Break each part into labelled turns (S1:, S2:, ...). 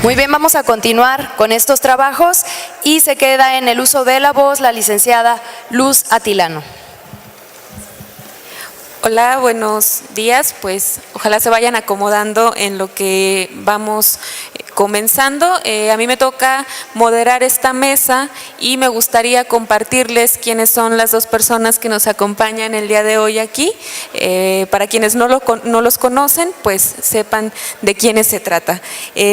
S1: Muy bien, vamos a continuar con estos trabajos y se queda en el uso de la voz la licenciada Luz Atilano.
S2: Hola, buenos días. Pues ojalá se vayan acomodando en lo que vamos comenzando. A mí me toca moderar esta mesa y me gustaría compartirles quiénes son las dos personas que nos acompañan el día de hoy aquí. Para quienes no los conocen, pues sepan de quiénes se trata.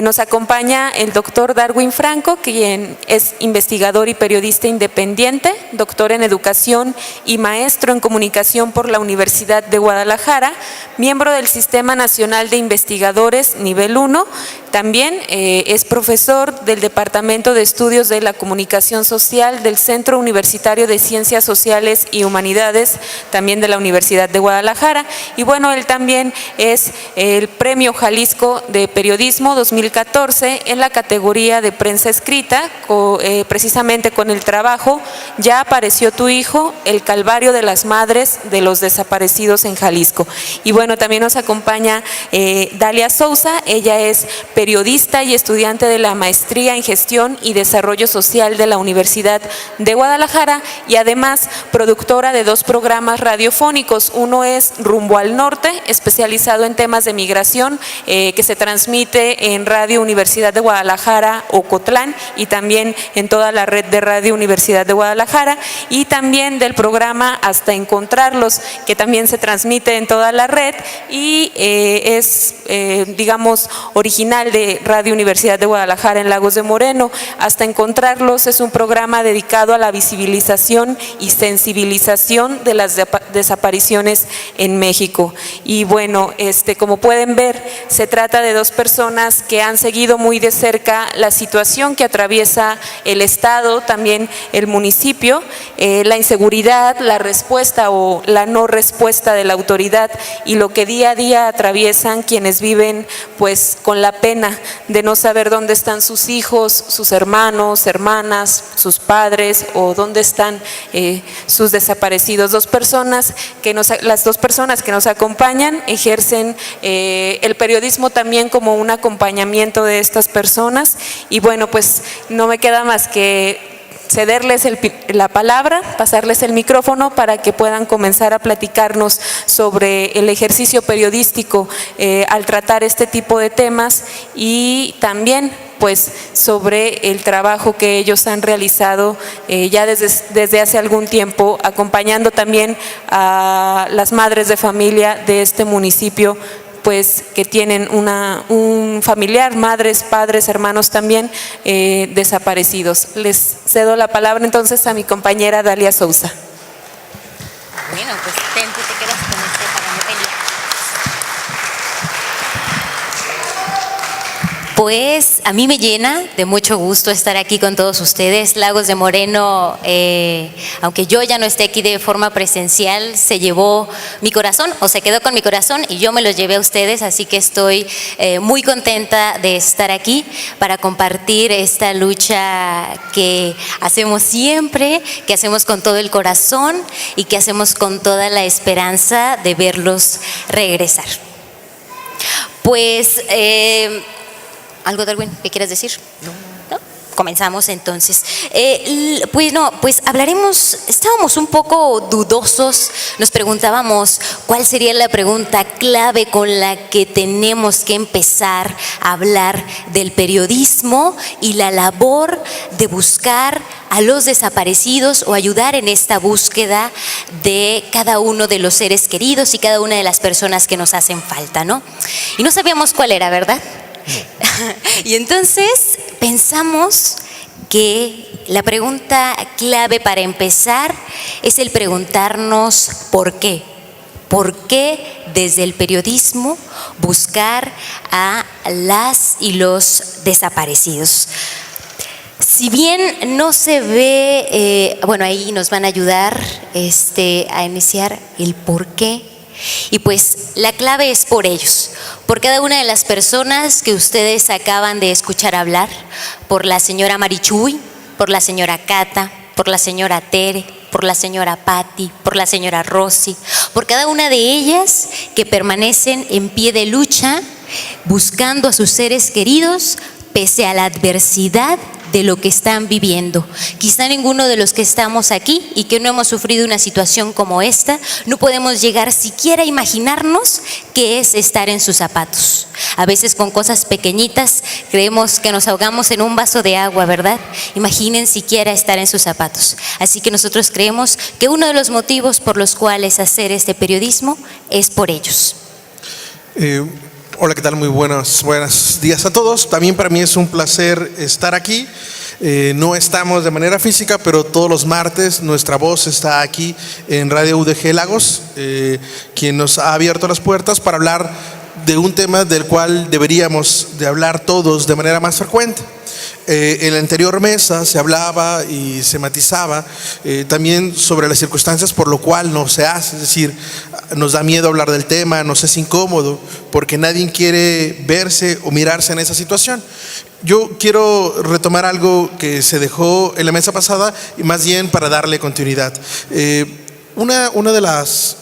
S2: Nos acompaña el doctor Darwin Franco, quien es investigador y periodista independiente, doctor en educación y maestro en comunicación por la Universidad de Guadalajara, miembro del Sistema Nacional de Investigadores Nivel 1, también es profesor del Departamento de Estudios de la Comunicación Social del Centro Universitario de Ciencias Sociales y Humanidades, también de la Universidad de Guadalajara. Y bueno, él también es el Premio Jalisco de Periodismo 2014 en la categoría de prensa escrita, precisamente con el trabajo Ya apareció tu hijo, el calvario de las madres de los desaparecidos en Jalisco. Y bueno, también nos acompaña Dalia Sousa. Ella es periodista y estudiante de la Maestría en Gestión y Desarrollo Social de la Universidad de Guadalajara y además productora de dos programas radiofónicos. Uno es Rumbo al Norte, especializado en temas de migración, que se transmite en Radio Universidad de Guadalajara, Ocotlán, y también en toda la red de Radio Universidad de Guadalajara, y también del programa Hasta Encontrarlos, que también se transmite en toda la red y es, digamos, original de Radio Universidad de Guadalajara en Lagos de Moreno. Hasta Encontrarlos es un programa dedicado a la visibilización y sensibilización de las desapariciones en México. Y bueno, como pueden ver, se trata de dos personas que han seguido muy de cerca la situación que atraviesa el Estado, también el municipio, la inseguridad, la respuesta o la no respuesta de la autoridad y lo que día a día atraviesan quienes viven pues con la pena de no saber dónde están sus hijos, sus hermanos, hermanas, sus padres o dónde están sus desaparecidos. Las dos personas que nos acompañan ejercen el periodismo también como un acompañamiento de estas personas y bueno, pues no me queda más que cederles la palabra, pasarles el micrófono para que puedan comenzar a platicarnos sobre el ejercicio periodístico al tratar este tipo de temas y también pues sobre el trabajo que ellos han realizado ya desde hace algún tiempo, acompañando también a las madres de familia de este municipio, pues que tienen un familiar, madres, padres, hermanos también desaparecidos. Les cedo la palabra entonces a mi compañera Dalia Sousa.
S3: Bueno, pues tú te quedas con para no pelear. Pues a mí me llena de mucho gusto estar aquí con todos ustedes. Lagos de Moreno, aunque yo ya no esté aquí de forma presencial, se llevó mi corazón o se quedó con mi corazón y yo me los llevé a ustedes, así que estoy muy contenta de estar aquí para compartir esta lucha que hacemos siempre, que hacemos con todo el corazón y que hacemos con toda la esperanza de verlos regresar. Pues ¿algo, Darwin, que quieras decir? ¿No? Comenzamos entonces. Pues hablaremos, estábamos un poco dudosos, nos preguntábamos cuál sería la pregunta clave con la que tenemos que empezar a hablar del periodismo y la labor de buscar a los desaparecidos o ayudar en esta búsqueda de cada uno de los seres queridos y cada una de las personas que nos hacen falta, ¿no? Y no sabíamos cuál era, ¿verdad? Y entonces pensamos que la pregunta clave para empezar es el preguntarnos ¿por qué? ¿Por qué desde el periodismo buscar a las y los desaparecidos? Si bien no se ve, bueno, ahí nos van a ayudar a iniciar el por qué. Y pues la clave es por ellos, por cada una de las personas que ustedes acaban de escuchar hablar, por la señora Marichuy, por la señora Cata, por la señora Tere, por la señora Patti, por la señora Rosy, por cada una de ellas que permanecen en pie de lucha, buscando a sus seres queridos pese a la adversidad de lo que están viviendo. Quizá ninguno de los que estamos aquí y que no hemos sufrido una situación como esta, no podemos llegar siquiera a imaginarnos qué es estar en sus zapatos. A veces con cosas pequeñitas creemos que nos ahogamos en un vaso de agua, ¿verdad? Imaginen siquiera estar en sus zapatos. Así que nosotros creemos que uno de los motivos por los cuales hacer este periodismo es por ellos.
S4: Hola, ¿qué tal? Muy buenos días a todos. También para mí es un placer estar aquí. No estamos de manera física, pero todos los martes nuestra voz está aquí en Radio UDG Lagos, quien nos ha abierto las puertas para hablar de un tema del cual deberíamos de hablar todos de manera más frecuente. En la anterior mesa se hablaba y se matizaba también sobre las circunstancias por lo cual no se hace, es decir, nos da miedo hablar del tema, nos es incómodo porque nadie quiere verse o mirarse en esa situación. Yo quiero retomar algo que se dejó en la mesa pasada y más bien para darle continuidad. Una de las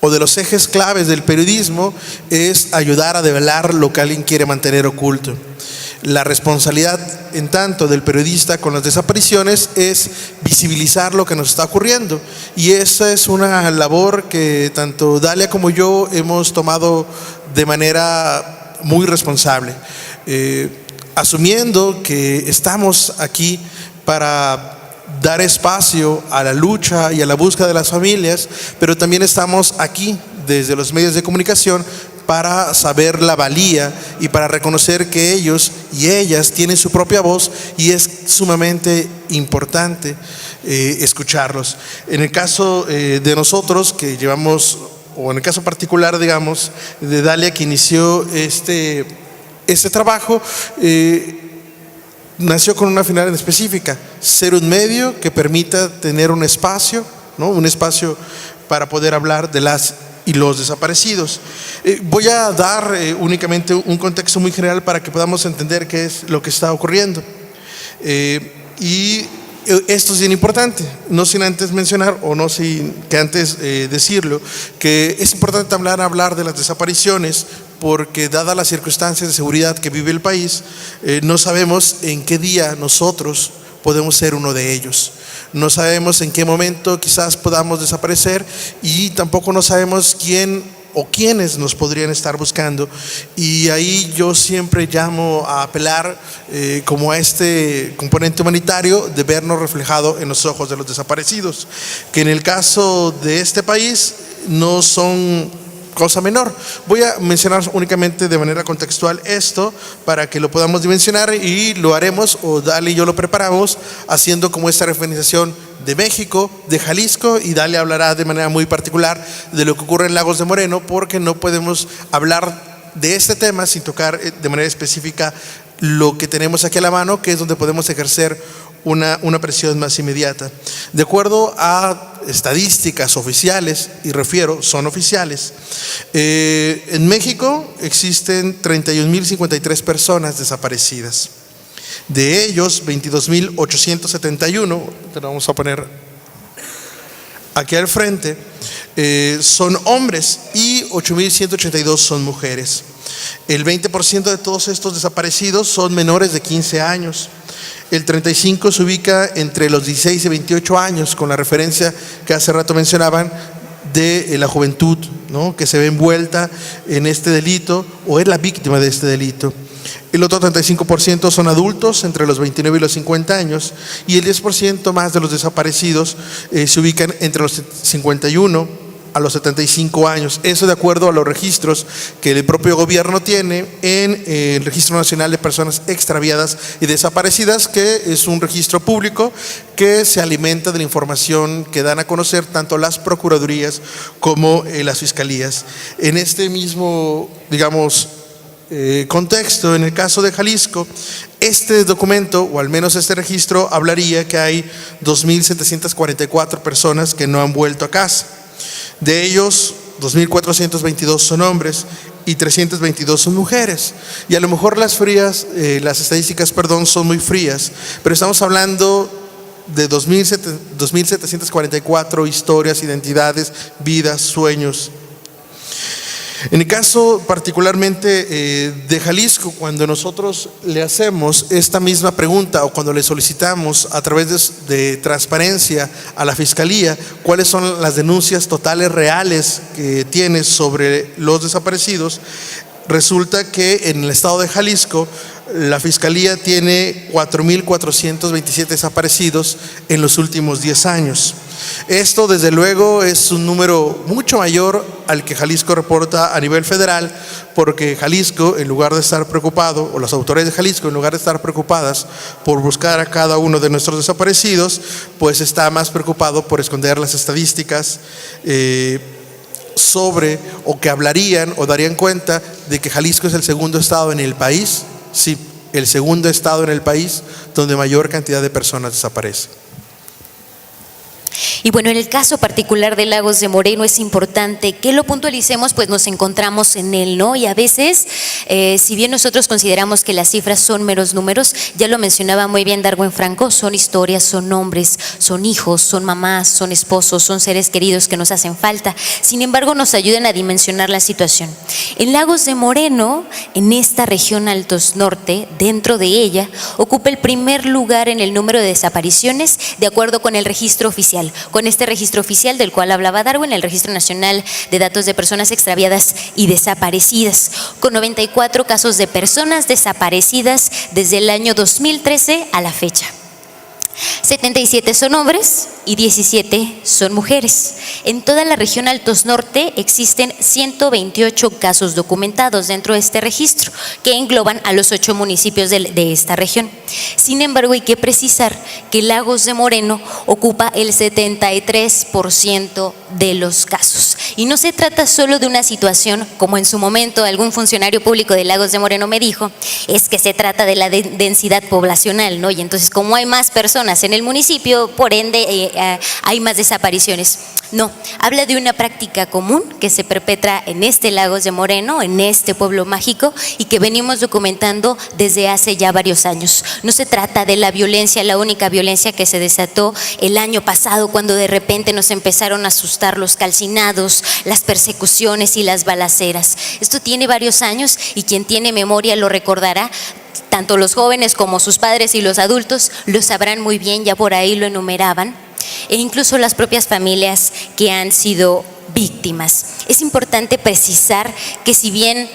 S4: o de los ejes claves del periodismo es ayudar a develar lo que alguien quiere mantener oculto. La responsabilidad, en tanto, del periodista con las desapariciones es visibilizar lo que nos está ocurriendo. Y esa es una labor que tanto Dalia como yo hemos tomado de manera muy responsable. Asumiendo que estamos aquí para dar espacio a la lucha y a la búsqueda de las familias, pero también estamos aquí desde los medios de comunicación para saber la valía y para reconocer que ellos y ellas tienen su propia voz y es sumamente importante escucharlos. En el caso de nosotros que llevamos, o en el caso particular, digamos, de Dalia, que inició este trabajo, nació con una finalidad específica: ser un medio que permita tener un espacio, ¿no? Un espacio para poder hablar de las y los desaparecidos. Voy a dar únicamente un contexto muy general para que podamos entender qué es lo que está ocurriendo. Y esto es bien importante, no sin antes mencionar, o no sin que antes decirlo, que es importante hablar de las desapariciones, porque dadas las circunstancias de seguridad que vive el país, no sabemos en qué día nosotros podemos ser uno de ellos. No sabemos en qué momento quizás podamos desaparecer y tampoco no sabemos quién o quiénes nos podrían estar buscando. Y ahí yo siempre llamo a apelar como a este componente humanitario de vernos reflejado en los ojos de los desaparecidos, que en el caso de este país no son cosa menor. Voy a mencionar únicamente de manera contextual esto para que lo podamos dimensionar, y lo haremos, o Dalia y yo lo preparamos, haciendo como esta referenciación de México, de Jalisco, y Dalia hablará de manera muy particular de lo que ocurre en Lagos de Moreno, porque no podemos hablar de este tema sin tocar de manera específica lo que tenemos aquí a la mano, que es donde podemos ejercer una presión más inmediata. De acuerdo a estadísticas oficiales, y refiero, son oficiales, en México existen 31.053 personas desaparecidas. De ellos, 22.871, te lo vamos a poner aquí al frente, son hombres y 8.182 son mujeres. El 20% de todos estos desaparecidos son menores de 15 años. El 35% se ubica entre los 16 y 28 años, con la referencia que hace rato mencionaban de la juventud, ¿no?, que se ve envuelta en este delito o es la víctima de este delito. El otro 35% son adultos entre los 29 y los 50 años, y el 10% más de los desaparecidos se ubican entre los 51 a los 75 años. Eso de acuerdo a los registros que el propio gobierno tiene en el Registro Nacional de Personas Extraviadas y Desaparecidas, que es un registro público que se alimenta de la información que dan a conocer tanto las procuradurías como las fiscalías. En este mismo, digamos, contexto, en el caso de Jalisco, este documento, o al menos este registro, hablaría que hay 2.744 personas que no han vuelto a casa. De ellos, 2.422 son hombres y 322 son mujeres. Y a lo mejor las estadísticas, son muy frías, pero estamos hablando de 2.744 historias, identidades, vidas, sueños. En el caso particularmente de Jalisco, cuando nosotros le hacemos esta misma pregunta o cuando le solicitamos a través de transparencia a la Fiscalía cuáles son las denuncias totales reales que tiene sobre los desaparecidos, resulta que en el estado de Jalisco la Fiscalía tiene 4.427 desaparecidos en los últimos 10 años. Esto desde luego es un número mucho mayor al que Jalisco reporta a nivel federal, porque Jalisco, en lugar de estar preocupado, o las autoridades de Jalisco, en lugar de estar preocupadas por buscar a cada uno de nuestros desaparecidos, pues está más preocupado por esconder las estadísticas sobre, o que hablarían o darían cuenta de que Jalisco es el segundo estado en el país, sí, el segundo estado en el país donde mayor cantidad de personas desaparecen.
S3: Y bueno, en el caso particular de Lagos de Moreno es importante que lo puntualicemos, pues nos encontramos en él, ¿no? Y a veces, si bien nosotros consideramos que las cifras son meros números, ya lo mencionaba muy bien Darwin Franco, son historias, son nombres, son hijos, son mamás, son esposos, son seres queridos que nos hacen falta. Sin embargo, nos ayudan a dimensionar la situación. En Lagos de Moreno, en esta región Altos Norte, dentro de ella, ocupa el primer lugar en el número de desapariciones de acuerdo con el registro oficial. Con este registro oficial del cual hablaba Darwin, el Registro Nacional de Datos de Personas Extraviadas y Desaparecidas, con 94 casos de personas desaparecidas desde el año 2013 a la fecha. 77 son hombres y 17 son mujeres. En toda la región Altos Norte existen 128 casos documentados dentro de este registro que engloban a los 8 municipios de esta región. Sin embargo, hay que precisar que Lagos de Moreno ocupa el 73% de los casos. Y no se trata solo de una situación, como en su momento algún funcionario público de Lagos de Moreno me dijo, es que se trata de la densidad poblacional, ¿no? Y entonces, como hay más personas en el municipio, por ende hay más desapariciones. No, habla de una práctica común que se perpetra en este Lagos de Moreno, en este pueblo mágico, y que venimos documentando desde hace ya varios años. No se trata de la violencia, la única violencia que se desató el año pasado, cuando de repente nos empezaron a asustar los calcinados, las persecuciones y las balaceras. Esto tiene varios años y quien tiene memoria lo recordará. Tanto los jóvenes como sus padres y los adultos lo sabrán muy bien, ya por ahí lo enumeraban, e incluso las propias familias que han sido víctimas. Es importante precisar que si bien,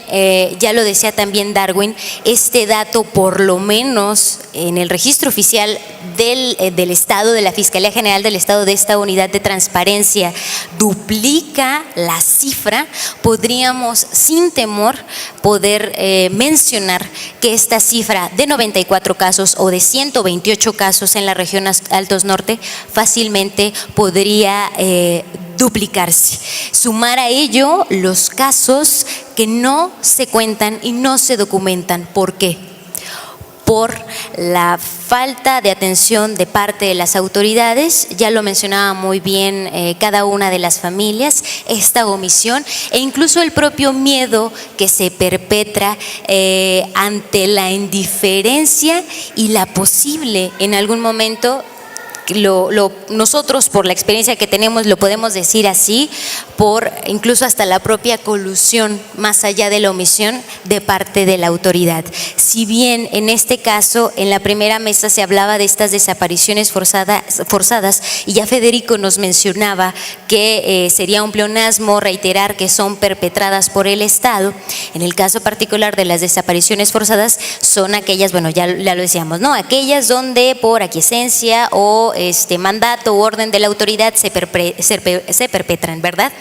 S3: ya lo decía también Darwin, este dato por lo menos en el registro oficial del Estado, de la Fiscalía General del Estado, de esta unidad de transparencia, duplica la cifra, podríamos sin temor poder mencionar que esta cifra de 94 casos o de 128 casos en la región Altos Norte fácilmente podría duplicarse. Sumar a ello los casos que no se cuentan y no se documentan. ¿Por qué? Por la falta de atención de parte de las autoridades, ya lo mencionaba muy bien cada una de las familias, esta omisión e incluso el propio miedo que se perpetra ante la indiferencia y la posible en algún momento. Nosotros por la experiencia que tenemos lo podemos decir así, por incluso hasta la propia colusión más allá de la omisión de parte de la autoridad. Si bien en este caso en la primera mesa se hablaba de estas desapariciones forzadas y ya Federico nos mencionaba que sería un pleonasmo reiterar que son perpetradas por el Estado, en el caso particular de las desapariciones forzadas son aquellas, bueno ya lo decíamos, ¿no? Aquellas donde por aquiescencia o mandato u orden de la autoridad se perpetran, ¿verdad?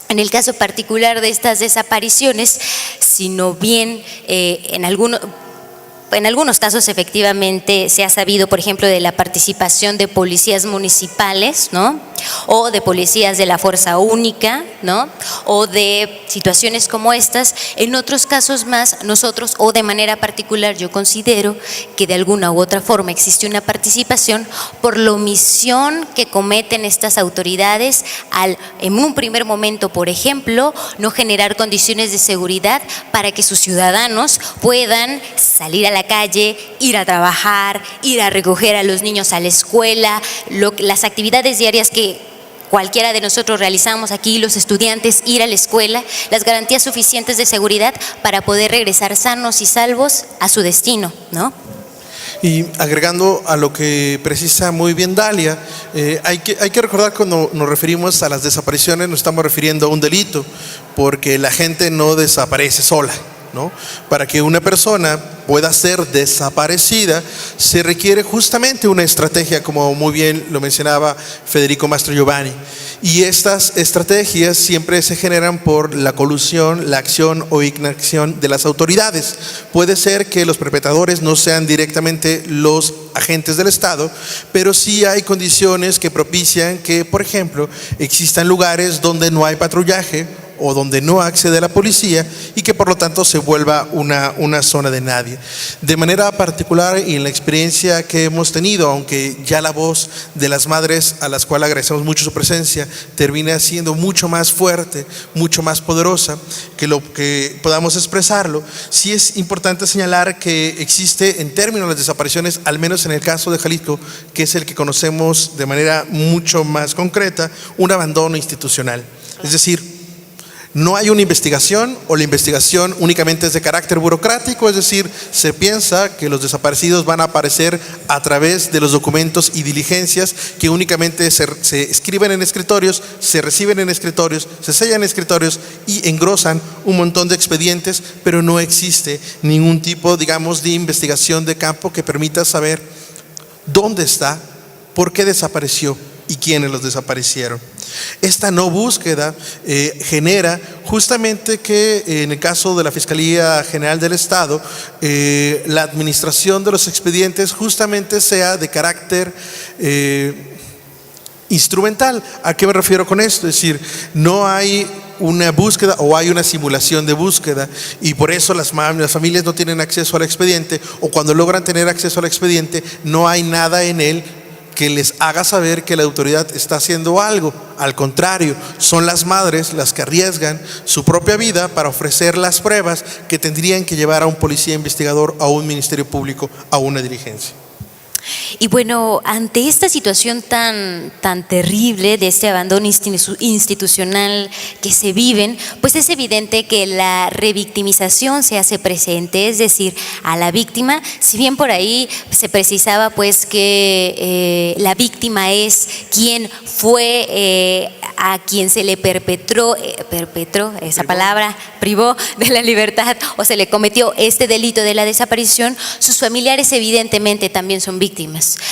S3: En el caso particular de estas desapariciones, sino bien en algunos casos efectivamente se ha sabido, por ejemplo, de la participación de policías municipales, ¿no? O de policías de la Fuerza Única, ¿no? O de situaciones como estas. En otros casos más, nosotros, o de manera particular, yo considero que de alguna u otra forma existe una participación por la omisión que cometen estas autoridades al, en un primer momento, por ejemplo, no generar condiciones de seguridad para que sus ciudadanos puedan salir a la calle, ir a trabajar, ir a recoger a los niños a la escuela, las actividades diarias que cualquiera de nosotros realizamos aquí, los estudiantes, ir a la escuela, las garantías suficientes de seguridad para poder regresar sanos y salvos a su destino, ¿no?
S4: Y agregando a lo que precisa muy bien Dalia, hay que recordar que cuando nos referimos a las desapariciones nos estamos refiriendo a un delito, porque la gente no desaparece sola, ¿no? Para que una persona pueda ser desaparecida se requiere justamente una estrategia, como muy bien lo mencionaba Federico Mastrogiovanni. Y estas estrategias siempre se generan por la colusión, la acción o inacción de las autoridades. Puede ser que los perpetradores no sean directamente los agentes del Estado, pero sí hay condiciones que propician que, por ejemplo, existan lugares donde no hay patrullaje o donde no accede la policía y que por lo tanto se vuelva una zona de nadie. De manera particular y en la experiencia que hemos tenido, aunque ya la voz de las madres, a las cuales agradecemos mucho su presencia, termina siendo mucho más fuerte, mucho más poderosa que lo que podamos expresarlo, sí es importante señalar que existe en términos de las desapariciones, al menos en el caso de Jalisco, que es el que conocemos de manera mucho más concreta, un abandono institucional. Es decir, no hay una investigación o la investigación únicamente es de carácter burocrático, es decir, se piensa que los desaparecidos van a aparecer a través de los documentos y diligencias que únicamente se escriben en escritorios, se reciben en escritorios, se sellan en escritorios y engrosan un montón de expedientes, pero no existe ningún tipo, digamos, de investigación de campo que permita saber dónde está, por qué desapareció y quiénes los desaparecieron. Esta no búsqueda genera justamente que en el caso de la Fiscalía General del Estado, la administración de los expedientes justamente sea de carácter instrumental. ¿A qué me refiero con esto? Es decir, no hay una búsqueda o hay una simulación de búsqueda y por eso las familias no tienen acceso al expediente, o cuando logran tener acceso al expediente no hay nada en él que les haga saber que la autoridad está haciendo algo. Al contrario, son las madres las que arriesgan su propia vida para ofrecer las pruebas que tendrían que llevar a un policía investigador, a un ministerio público, a una diligencia.
S3: Y bueno, ante esta situación tan terrible de este abandono institucional que se viven, pues es evidente que la revictimización se hace presente, es decir, a la víctima, si bien por ahí se precisaba pues que la víctima es quien fue a quien se le perpetró esa palabra, privó de la libertad o se le cometió este delito de la desaparición, sus familiares evidentemente también son víctimas.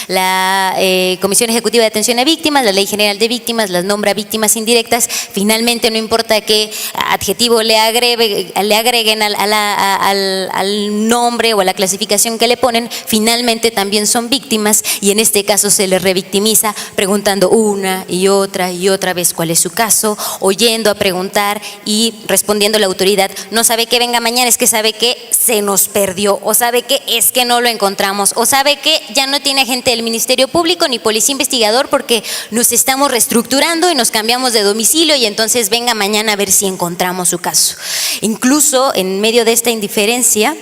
S3: La Comisión Ejecutiva de Atención a Víctimas, la Ley General de Víctimas, las nombra víctimas indirectas. Finalmente, no importa qué adjetivo le agreguen al nombre o a la clasificación que le ponen, finalmente también son víctimas y en este caso se les revictimiza preguntando una y otra vez cuál es su caso, oyendo a preguntar y respondiendo la autoridad. No sabe que venga mañana, es que sabe que se nos perdió, o sabe que es que no lo encontramos, o sabe que ya no tiene agente del Ministerio Público ni policía investigador porque nos estamos reestructurando y nos cambiamos de domicilio y entonces venga mañana a ver si encontramos su caso. Incluso en medio de esta indiferencia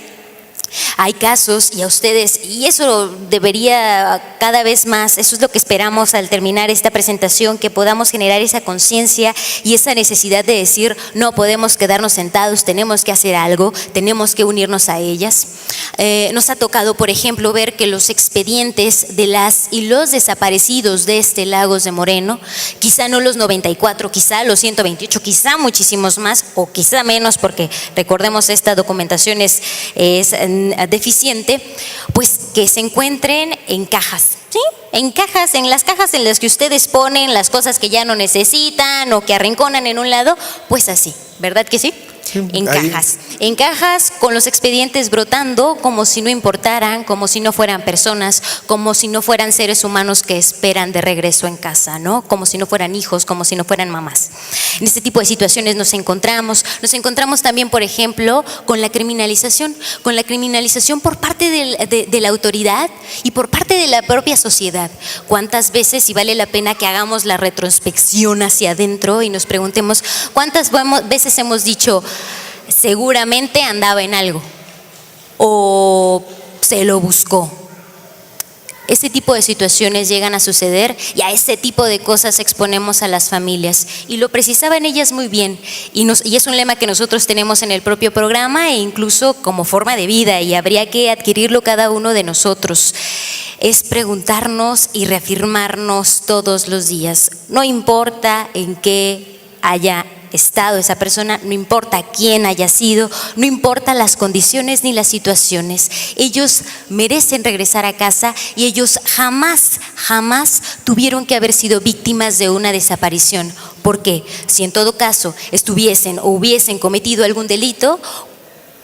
S3: hay casos, y a ustedes, y eso debería cada vez más, eso es lo que esperamos al terminar esta presentación, que podamos generar esa conciencia y esa necesidad de decir, no podemos quedarnos sentados, tenemos que hacer algo, tenemos que unirnos a ellas. Nos ha tocado, por ejemplo, ver que los expedientes de las y los desaparecidos de Lagos de Moreno, quizá no los 94, quizá los 128, quizá muchísimos más o quizá menos, porque recordemos esta documentación es deficiente, pues que se encuentren en cajas, ¿sí? En cajas, en las cajas en las que ustedes ponen las cosas que ya no necesitan o que arrinconan en un lado, pues así, ¿verdad que sí? En cajas con los expedientes brotando como si no importaran, como si no fueran personas, como si no fueran seres humanos que esperan de regreso en casa, ¿no? Como si no fueran hijos, como si no fueran mamás. En este tipo de situaciones nos encontramos también, por ejemplo, con la criminalización por parte de la autoridad y por parte de la propia sociedad. ¿Cuántas veces, y vale la pena que hagamos la retrospección hacia adentro y nos preguntemos, cuántas veces hemos dicho, seguramente andaba en algo o se lo buscó? ese tipo de situaciones llegan a suceder y a ese tipo de cosas exponemos a las familias. Y lo precisaban ellas muy bien. Y es un lema que nosotros tenemos en el propio programa e incluso como forma de vida, y habría que adquirirlo cada uno de nosotros. Es preguntarnos y reafirmarnos todos los días. No importa en qué haya estado esa persona, no importa quién haya sido, no importa las condiciones ni las situaciones. Ellos merecen regresar a casa y ellos jamás tuvieron que haber sido víctimas de una desaparición. Porque si en todo caso estuviesen o hubiesen cometido algún delito,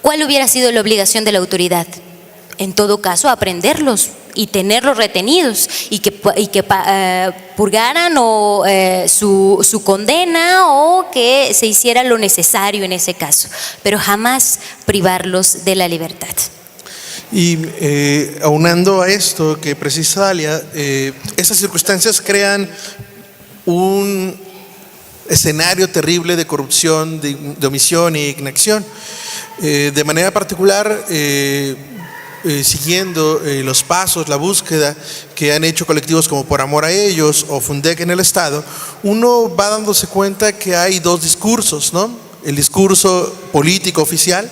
S3: ¿cuál hubiera sido la obligación de la autoridad? En todo caso, aprenderlos y tenerlos retenidos y que purgaran o su condena, o que se hiciera lo necesario en ese caso, pero jamás privarlos de la libertad.
S4: Y aunando a esto que precisa Dalia, esas circunstancias crean un escenario terrible de corrupción, de omisión e inacción. De manera particular, siguiendo los pasos, la búsqueda que han hecho colectivos como Por Amor a Ellos o Fundec en el Estado, uno va dándose cuenta que hay dos discursos, ¿no? El discurso político oficial,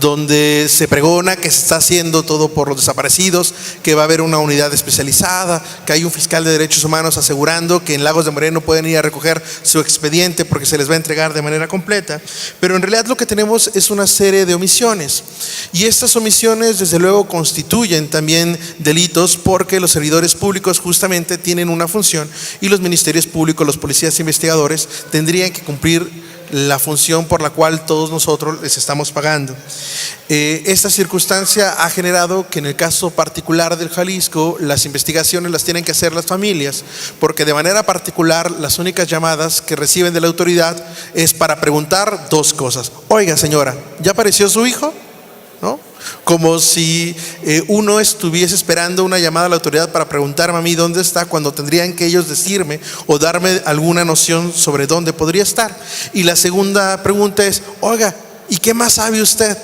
S4: donde se pregona que se está haciendo todo por los desaparecidos, que va a haber una unidad especializada, que hay un fiscal de derechos humanos asegurando que en Lagos de Moreno pueden ir a recoger su expediente porque se les va a entregar de manera completa. Pero en realidad lo que tenemos es una serie de omisiones, y estas omisiones desde luego constituyen también delitos, porque los servidores públicos justamente tienen una función y los ministerios públicos, los policías investigadores tendrían que cumplir la función por la cual todos nosotros les estamos pagando. Esta circunstancia ha generado que en el caso particular del Jalisco las investigaciones las tienen que hacer las familias, porque de manera particular las únicas llamadas que reciben de la autoridad es para preguntar dos cosas. Oiga, señora, ¿ya apareció su hijo? ¿No? Como si uno estuviese esperando una llamada a la autoridad para preguntarme a mí dónde está, cuando tendrían que ellos decirme o darme alguna noción sobre dónde podría estar. Y la segunda pregunta es, oiga, ¿y qué más sabe usted?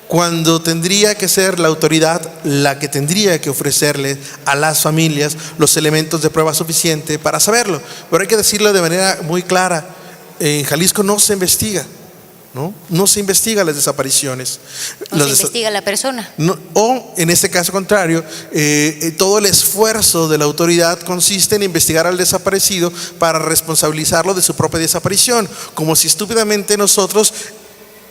S4: Cuando tendría que ser la autoridad la que tendría que ofrecerle a las familias los elementos de prueba suficiente para saberlo. Pero hay que decirlo de manera muy clara, en Jalisco no se investiga. No se investiga las desapariciones.
S3: No se investiga la persona.
S4: O en este caso contrario, todo el esfuerzo de la autoridad consiste en investigar al desaparecido para responsabilizarlo de su propia desaparición, como si estúpidamente nosotros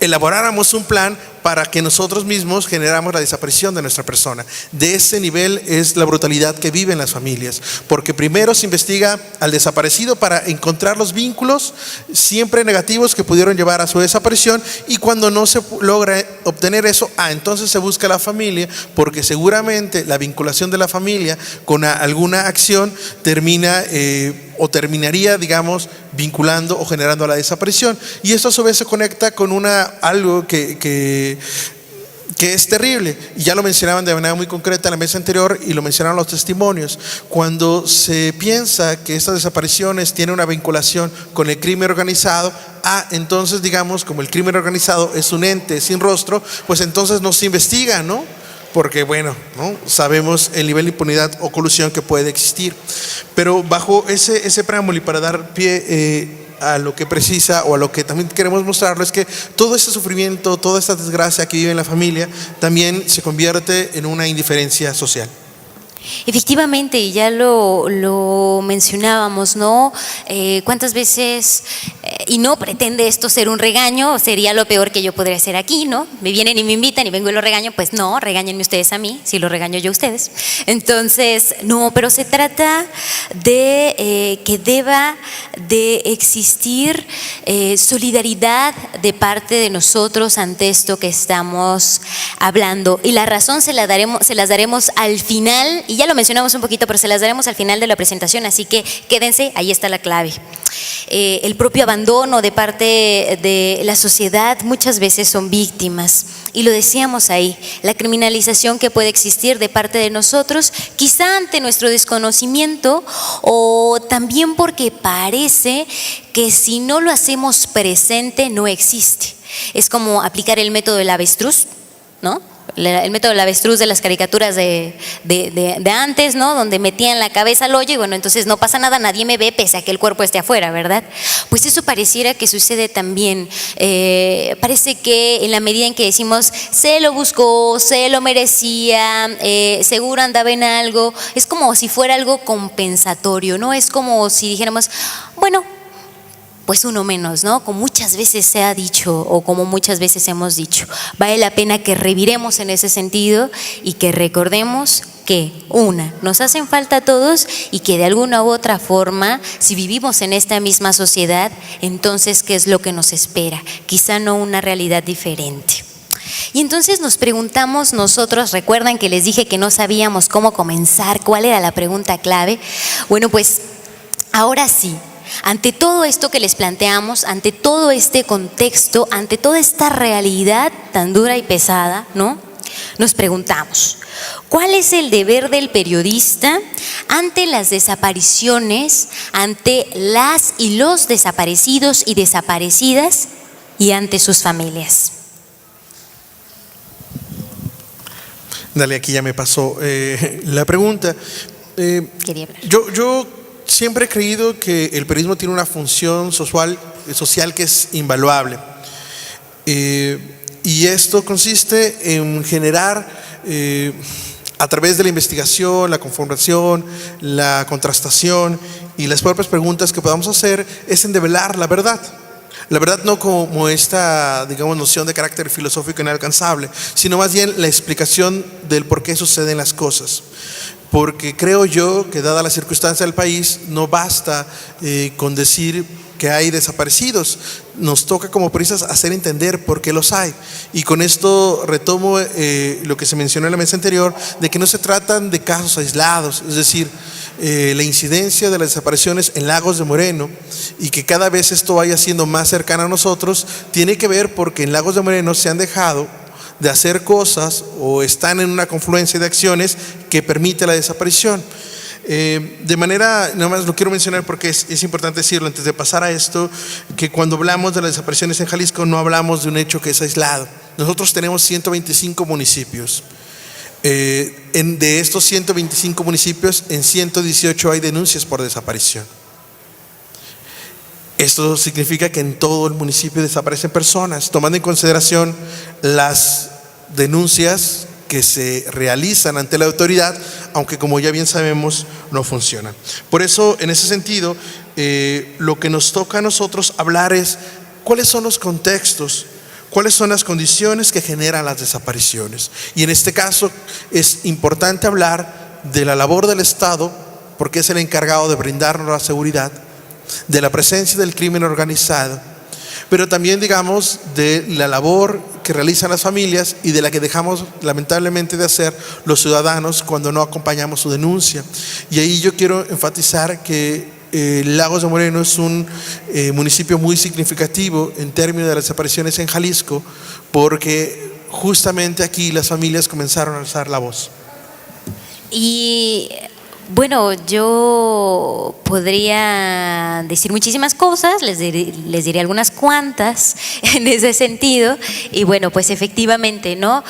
S4: elaboráramos un plan para que nosotros mismos generáramos la desaparición de nuestra persona. De ese nivel es la brutalidad que viven las familias, porque primero se investiga al desaparecido para encontrar los vínculos siempre negativos que pudieron llevar a su desaparición, y cuando no se logra obtener eso, entonces se busca a la familia, porque seguramente la vinculación de la familia con alguna acción termina o terminaría, digamos, vinculando o generando la desaparición. Y esto a su vez se conecta con algo que es terrible, y ya lo mencionaban de manera muy concreta en la mesa anterior y lo mencionaron los testimonios. Cuando se piensa que estas desapariciones tienen una vinculación con el crimen organizado, entonces digamos, como el crimen organizado es un ente sin rostro, pues entonces no se investiga, ¿no? Porque bueno, ¿no? Sabemos el nivel de impunidad o colusión que puede existir. Pero bajo ese preámbulo, y para dar pie a lo que precisa o a lo que también queremos mostrarlo, es que todo este sufrimiento, toda esta desgracia que vive en la familia también se convierte en una indiferencia social.
S3: Efectivamente, y ya lo mencionábamos, ¿no? ¿Cuántas veces, y no pretende esto ser un regaño, sería lo peor que yo podría hacer aquí, ¿no? Me vienen y me invitan y vengo y lo regaño, pues no, regáñenme ustedes a mí, si lo regaño yo a ustedes. Entonces, no, pero se trata de que deba de existir solidaridad de parte de nosotros ante esto que estamos hablando, y la razón se las daremos al final. Y ya lo mencionamos un poquito, pero se las daremos al final de la presentación, así que quédense, ahí está la clave. El propio abandono de parte de la sociedad muchas veces son víctimas, y lo decíamos ahí, la criminalización que puede existir de parte de nosotros, quizá ante nuestro desconocimiento, o también porque parece que si no lo hacemos presente no existe. Es como aplicar el método del avestruz, ¿no? el método del avestruz de las caricaturas de antes, ¿no? Donde metían la cabeza al hoyo y bueno, entonces no pasa nada, nadie me ve pese a que el cuerpo esté afuera, ¿verdad? Pues eso pareciera que sucede también. Parece que en la medida en que decimos, se lo buscó, se lo merecía, seguro andaba en algo, es como si fuera algo compensatorio, ¿no? Es como si dijéramos, bueno, pues uno menos, ¿no? Como muchas veces se ha dicho o como muchas veces hemos dicho. Vale la pena que reviremos en ese sentido y que recordemos que, nos hacen falta a todos y que de alguna u otra forma, si vivimos en esta misma sociedad, entonces, ¿qué es lo que nos espera? Quizá no una realidad diferente. Y entonces nos preguntamos nosotros, recuerdan que les dije que no sabíamos cómo comenzar, cuál era la pregunta clave. Bueno, pues ahora sí. Ante todo esto que les planteamos, ante todo este contexto, ante toda esta realidad tan dura y pesada, ¿no? Nos preguntamos, ¿cuál es el deber del periodista ante las desapariciones, ante las y los desaparecidos y desaparecidas y ante sus familias?
S4: Dale, aquí ya me pasó la pregunta.
S3: Quería hablar.
S4: Yo siempre he creído que el periodismo tiene una función social que es invaluable. Y esto consiste en generar, a través de la investigación, la confrontación, la contrastación y las propias preguntas que podamos hacer, es en develar la verdad. La verdad no como esta, digamos, noción de carácter filosófico inalcanzable, sino más bien la explicación del por qué suceden las cosas. Porque creo yo que dada la circunstancia del país, no basta con decir que hay desaparecidos. Nos toca como periodistas hacer entender por qué los hay. Y con esto retomo lo que se mencionó en la mesa anterior, de que no se tratan de casos aislados, es decir, la incidencia de las desapariciones en Lagos de Moreno y que cada vez esto vaya siendo más cercano a nosotros, tiene que ver porque en Lagos de Moreno se han dejado de hacer cosas o están en una confluencia de acciones que permite la desaparición. De manera, nada más lo quiero mencionar porque es importante decirlo antes de pasar a esto, que cuando hablamos de las desapariciones en Jalisco no hablamos de un hecho que es aislado. Nosotros tenemos 125 municipios. De estos 125 municipios, en 118 hay denuncias por desaparición. Esto significa que en todo el municipio desaparecen personas, tomando en consideración las denuncias que se realizan ante la autoridad, aunque como ya bien sabemos no funcionan. Por eso, en ese sentido, lo que nos toca a nosotros hablar es cuáles son los contextos, cuáles son las condiciones que generan las desapariciones. Y en este caso es importante hablar de la labor del Estado, porque es el encargado de brindarnos la seguridad, de la presencia del crimen organizado, pero también, digamos, de la labor que realizan las familias y de la que dejamos lamentablemente de hacer los ciudadanos cuando no acompañamos su denuncia. Y ahí yo quiero enfatizar que Lagos de Moreno es un municipio muy significativo en términos de las desapariciones en Jalisco, porque justamente aquí las familias comenzaron a alzar la voz.
S3: Y bueno, yo podría decir muchísimas cosas, les diré algunas cuantas en ese sentido. Y bueno, pues efectivamente, ¿no?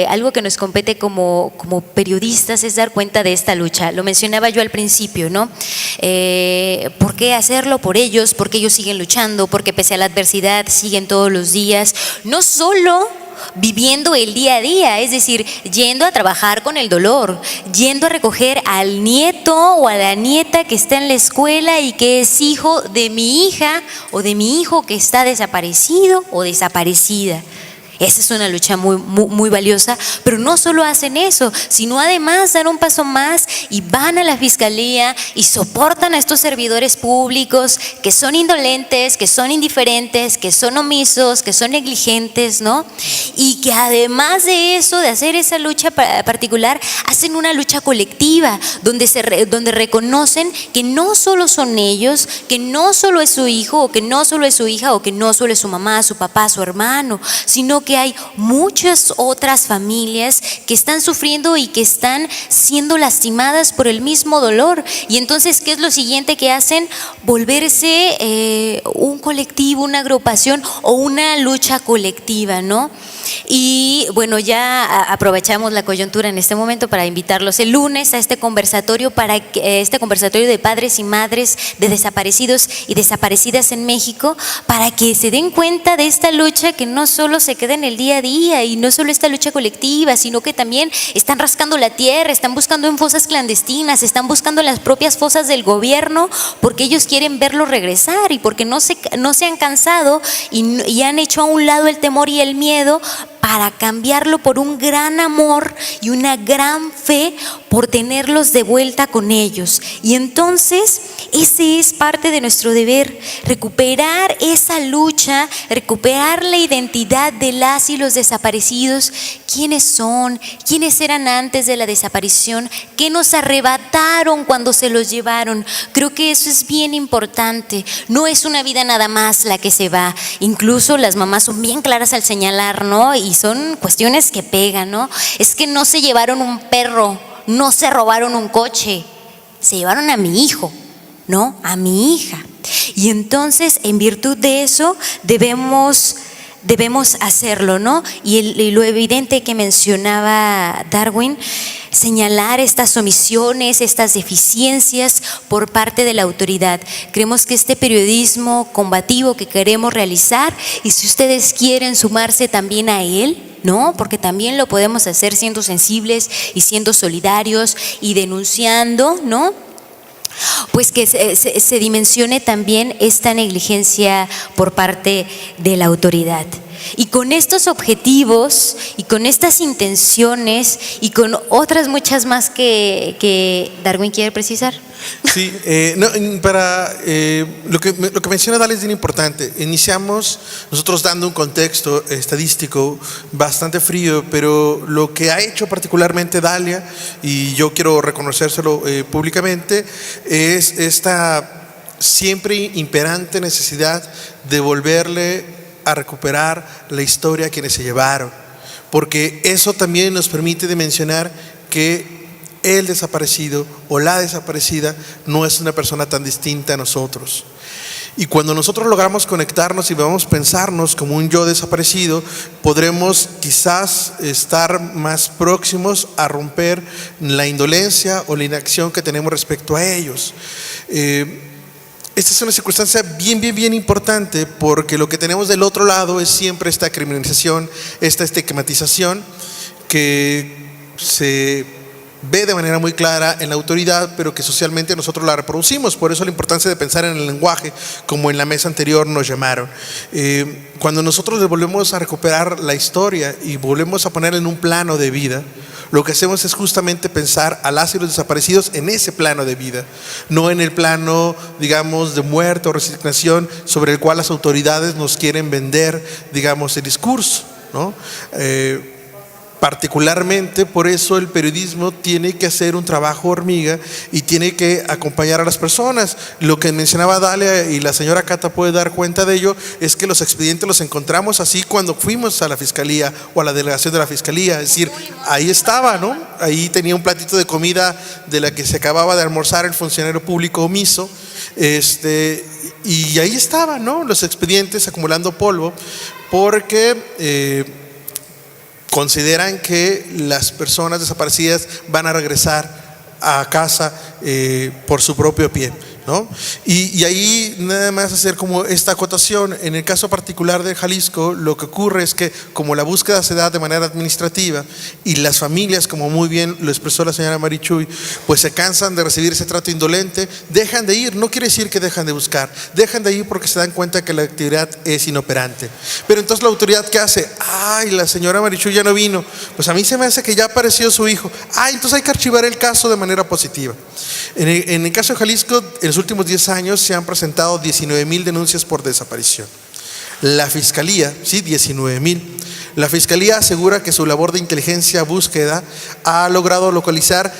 S3: Algo que nos compete como periodistas es dar cuenta de esta lucha. Lo mencionaba yo al principio, ¿no? ¿Por qué hacerlo por ellos? Porque ellos siguen luchando, porque pese a la adversidad siguen todos los días, no solo viviendo el día a día, es decir, yendo a trabajar con el dolor, yendo a recoger al nieto o a la nieta que está en la escuela y que es hijo de mi hija o de mi hijo que está desaparecido o desaparecida. Esa es una lucha muy valiosa, pero no solo hacen eso, sino además dan un paso más y van a la fiscalía y soportan a estos servidores públicos que son indolentes, que son indiferentes, que son omisos, que son negligentes, ¿no? Y que además de eso, de hacer esa lucha particular, hacen una lucha colectiva donde reconocen que no solo son ellos, que no solo es su hijo o que no solo es su hija o que no solo es su mamá, su papá, su hermano, sino que hay muchas otras familias que están sufriendo y que están siendo lastimadas por el mismo dolor. Y entonces, ¿qué es lo siguiente que hacen? Volverse un colectivo, una agrupación o una lucha colectiva, ¿no? Y bueno, ya aprovechamos la coyuntura en este momento para invitarlos el lunes a este conversatorio, de padres y madres de desaparecidos y desaparecidas en México, para que se den cuenta de esta lucha que no solo se queda en el día a día y no solo esta lucha colectiva, sino que también están rascando la tierra, están buscando en fosas clandestinas, están buscando en las propias fosas del gobierno, porque ellos quieren verlo regresar y porque no se han cansado y han hecho a un lado el temor y el miedo para cambiarlo por un gran amor y una gran fe por tenerlos de vuelta con ellos. Y entonces ese es parte de nuestro deber, recuperar esa lucha, recuperar la identidad de las y los desaparecidos, quiénes son, quiénes eran antes de la desaparición, qué nos arrebataron cuando se los llevaron. Creo que eso es bien importante. No es una vida nada más la que se va. Incluso las mamás son bien claras al señalar, ¿no? Y son cuestiones que pegan, ¿no? Es que no se llevaron un perro, no se robaron un coche, se llevaron a mi hijo, ¿no? A mi hija. Y entonces, en virtud de eso, debemos hacerlo, ¿no? Y lo evidente que mencionaba Darwin, señalar estas omisiones, estas deficiencias por parte de la autoridad. Creemos que este periodismo combativo que queremos realizar, y si ustedes quieren sumarse también a él, ¿no? Porque también lo podemos hacer siendo sensibles y siendo solidarios y denunciando, ¿no? Pues que se dimensione también esta negligencia por parte de la autoridad. Y con estos objetivos y con estas intenciones y con otras muchas más que Darwin quiere precisar.
S4: Sí, lo que menciona Dalia es bien importante. Iniciamos nosotros dando un contexto estadístico bastante frío, pero lo que ha hecho particularmente Dalia, y yo quiero reconocérselo públicamente, es esta siempre imperante necesidad de volverle a recuperar la historia a quienes se llevaron, porque eso también nos permite dimensionar que el desaparecido o la desaparecida no es una persona tan distinta a nosotros. Y cuando nosotros logramos conectarnos y vamos a pensarnos como un yo desaparecido, podremos quizás estar más próximos a romper la indolencia o la inacción que tenemos respecto a ellos. Esta es una circunstancia bien importante, porque lo que tenemos del otro lado es siempre esta criminalización, esta estigmatización que se ve de manera muy clara en la autoridad, pero que socialmente nosotros la reproducimos. Por eso la importancia de pensar en el lenguaje, como en la mesa anterior nos llamaron. Cuando nosotros volvemos a recuperar la historia y volvemos a ponerla en un plano de vida, lo que hacemos es justamente pensar a las y los desaparecidos en ese plano de vida, no en el plano, digamos, de muerte o resignación sobre el cual las autoridades nos quieren vender, digamos, el discurso, ¿no? Particularmente por eso el periodismo tiene que hacer un trabajo hormiga y tiene que acompañar a las personas. Lo que mencionaba Dalia, y la señora Cata puede dar cuenta de ello, es que los expedientes los encontramos así cuando fuimos a la fiscalía o a la delegación de la fiscalía. Es decir, ahí estaba, ¿no? Ahí tenía un platito de comida de la que se acababa de almorzar el funcionario público omiso, y ahí estaban, ¿no?, los expedientes acumulando polvo, porque consideran que las personas desaparecidas van a regresar a casa por su propio pie, ¿no? Y ahí nada más hacer como esta acotación. En el caso particular de Jalisco, lo que ocurre es que como la búsqueda se da de manera administrativa y las familias, como muy bien lo expresó la señora Marichuy, pues se cansan de recibir ese trato indolente, dejan de ir. No quiere decir que dejan de buscar, dejan de ir porque se dan cuenta que la actividad es inoperante. Pero entonces la autoridad, ¿qué hace? Ay, la señora Marichuy ya no vino, pues a mí se me hace que ya apareció su hijo. Entonces hay que archivar el caso de manera positiva. En el caso de Jalisco, en los últimos 10 años se han presentado 19,000 denuncias por desaparición. La fiscalía, sí, 19,000. La fiscalía asegura que su labor de inteligencia búsqueda ha logrado localizar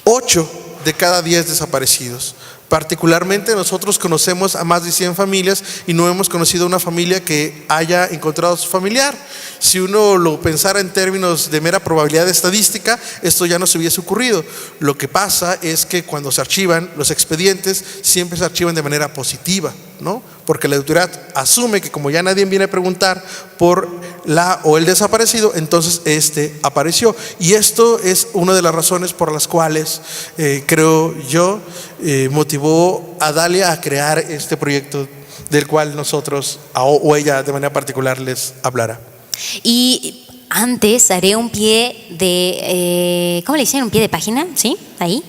S4: 8 de cada 10 desaparecidos. Particularmente nosotros conocemos a más de 100 familias y no hemos conocido una familia que haya encontrado a su familiar. Si uno lo pensara en términos de mera probabilidad estadística, esto ya no se hubiese ocurrido. Lo que pasa es que cuando se archivan los expedientes, siempre se archivan de manera positiva, ¿no? Porque la autoridad asume que como ya nadie viene a preguntar por la o el desaparecido, entonces este apareció. Y esto es una de las razones por las cuales creo yo motivó a Dalia a crear este proyecto del cual nosotros o ella de manera particular les hablará.
S3: Y antes haré un pie de, ¿cómo le dicen? Un pie de página, ¿sí? Ahí,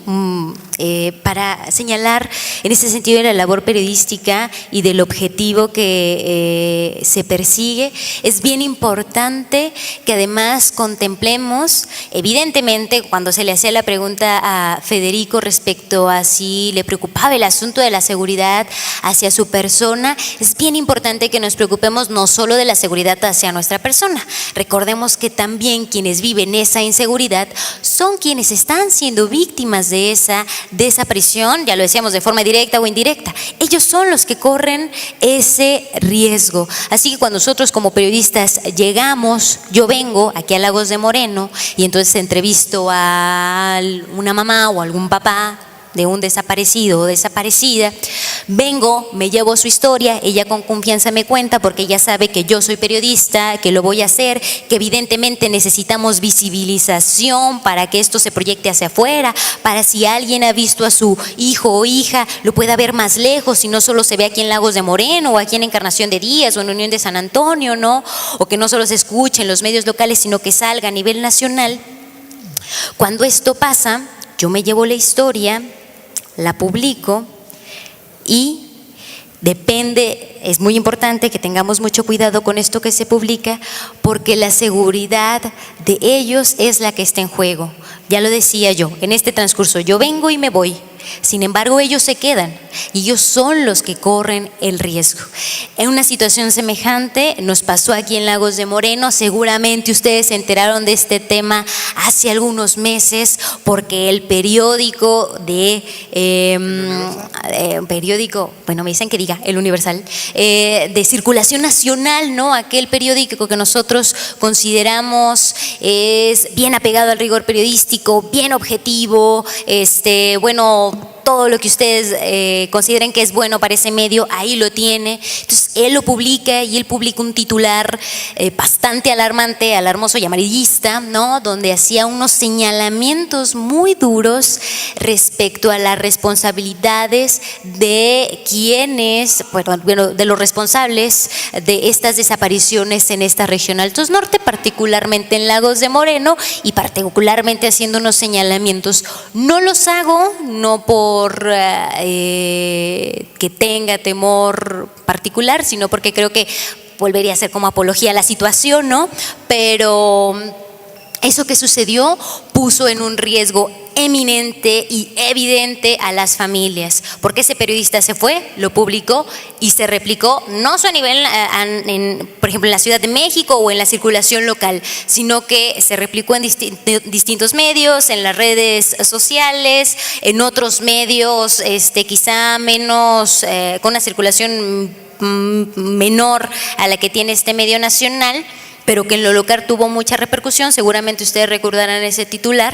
S3: para señalar en ese sentido de la labor periodística y del objetivo que se persigue. Es bien importante que además contemplemos, evidentemente, cuando se le hacía la pregunta a Federico respecto a si le preocupaba el asunto de la seguridad hacia su persona, es bien importante que nos preocupemos no solo de la seguridad hacia nuestra persona. Recordemos que también quienes viven esa inseguridad son quienes están siendo víctimas de esa desaparición, ya lo decíamos, de forma directa o indirecta. Ellos son los que corren ese riesgo. Así que cuando nosotros como periodistas llegamos, yo vengo aquí a Lagos de Moreno y entonces entrevisto a una mamá o algún papá de un desaparecido o desaparecida, vengo, me llevo su historia, ella con confianza me cuenta porque ella sabe que yo soy periodista, que lo voy a hacer, que evidentemente necesitamos visibilización para que esto se proyecte hacia afuera, para si alguien ha visto a su hijo o hija, lo pueda ver más lejos y no solo se ve aquí en Lagos de Moreno o aquí en Encarnación de Díaz o en Unión de San Antonio, ¿no? O que no solo se escuche en los medios locales, sino que salga a nivel nacional. Cuando esto pasa, yo me llevo la historia, la publico y depende, es muy importante que tengamos mucho cuidado con esto que se publica porque la seguridad de ellos es la que está en juego. Ya lo decía yo, en este transcurso yo vengo y me voy. Sin embargo, ellos se quedan y ellos son los que corren el riesgo. En una situación semejante nos pasó aquí en Lagos de Moreno. Seguramente ustedes se enteraron de este tema hace algunos meses porque el periódico bueno, me dicen que diga El Universal, de circulación nacional, ¿no? Aquel periódico que nosotros consideramos es bien apegado al rigor periodístico, bien objetivo, bueno, todo lo que ustedes consideren que es bueno para ese medio, ahí lo tiene. Entonces él lo publica y él publica un titular bastante alarmante, alarmoso y amarillista, ¿no? Donde hacía unos señalamientos muy duros respecto a las responsabilidades de quienes, bueno, de los responsables de estas desapariciones en esta región Altos Norte, particularmente en Lagos de Moreno y particularmente haciendo unos señalamientos. No los hago, no por que tenga temor particular, sino porque creo que volvería a ser como apología a la situación, ¿no? Pero eso que sucedió puso en un riesgo eminente y evidente a las familias, porque ese periodista se fue, lo publicó y se replicó no solo a nivel, por ejemplo, en la Ciudad de México o en la circulación local, sino que se replicó en distintos medios, en las redes sociales, en otros medios quizá menos, con una circulación menor a la que tiene este medio nacional, pero que en lo local tuvo mucha repercusión. Seguramente ustedes recordarán ese titular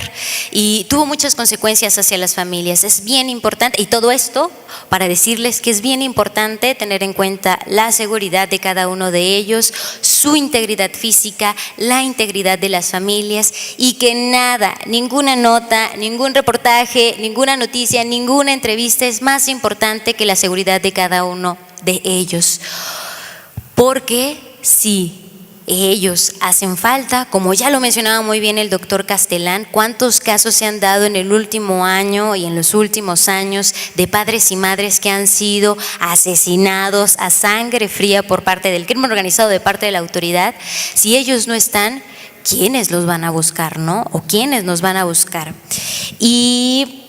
S3: y tuvo muchas consecuencias hacia las familias. Es bien importante, y todo esto para decirles que es bien importante tener en cuenta la seguridad de cada uno de ellos, su integridad física, la integridad de las familias, y que nada, ninguna nota, ningún reportaje, ninguna noticia, ninguna entrevista es más importante que la seguridad de cada uno de ellos. Porque sí, ellos hacen falta, como ya lo mencionaba muy bien el doctor Castelán, cuántos casos se han dado en el último año y en los últimos años de padres y madres que han sido asesinados a sangre fría por parte del crimen organizado, de parte de la autoridad. Si ellos no están, ¿quiénes los van a buscar, no? ¿O quiénes nos van a buscar? Y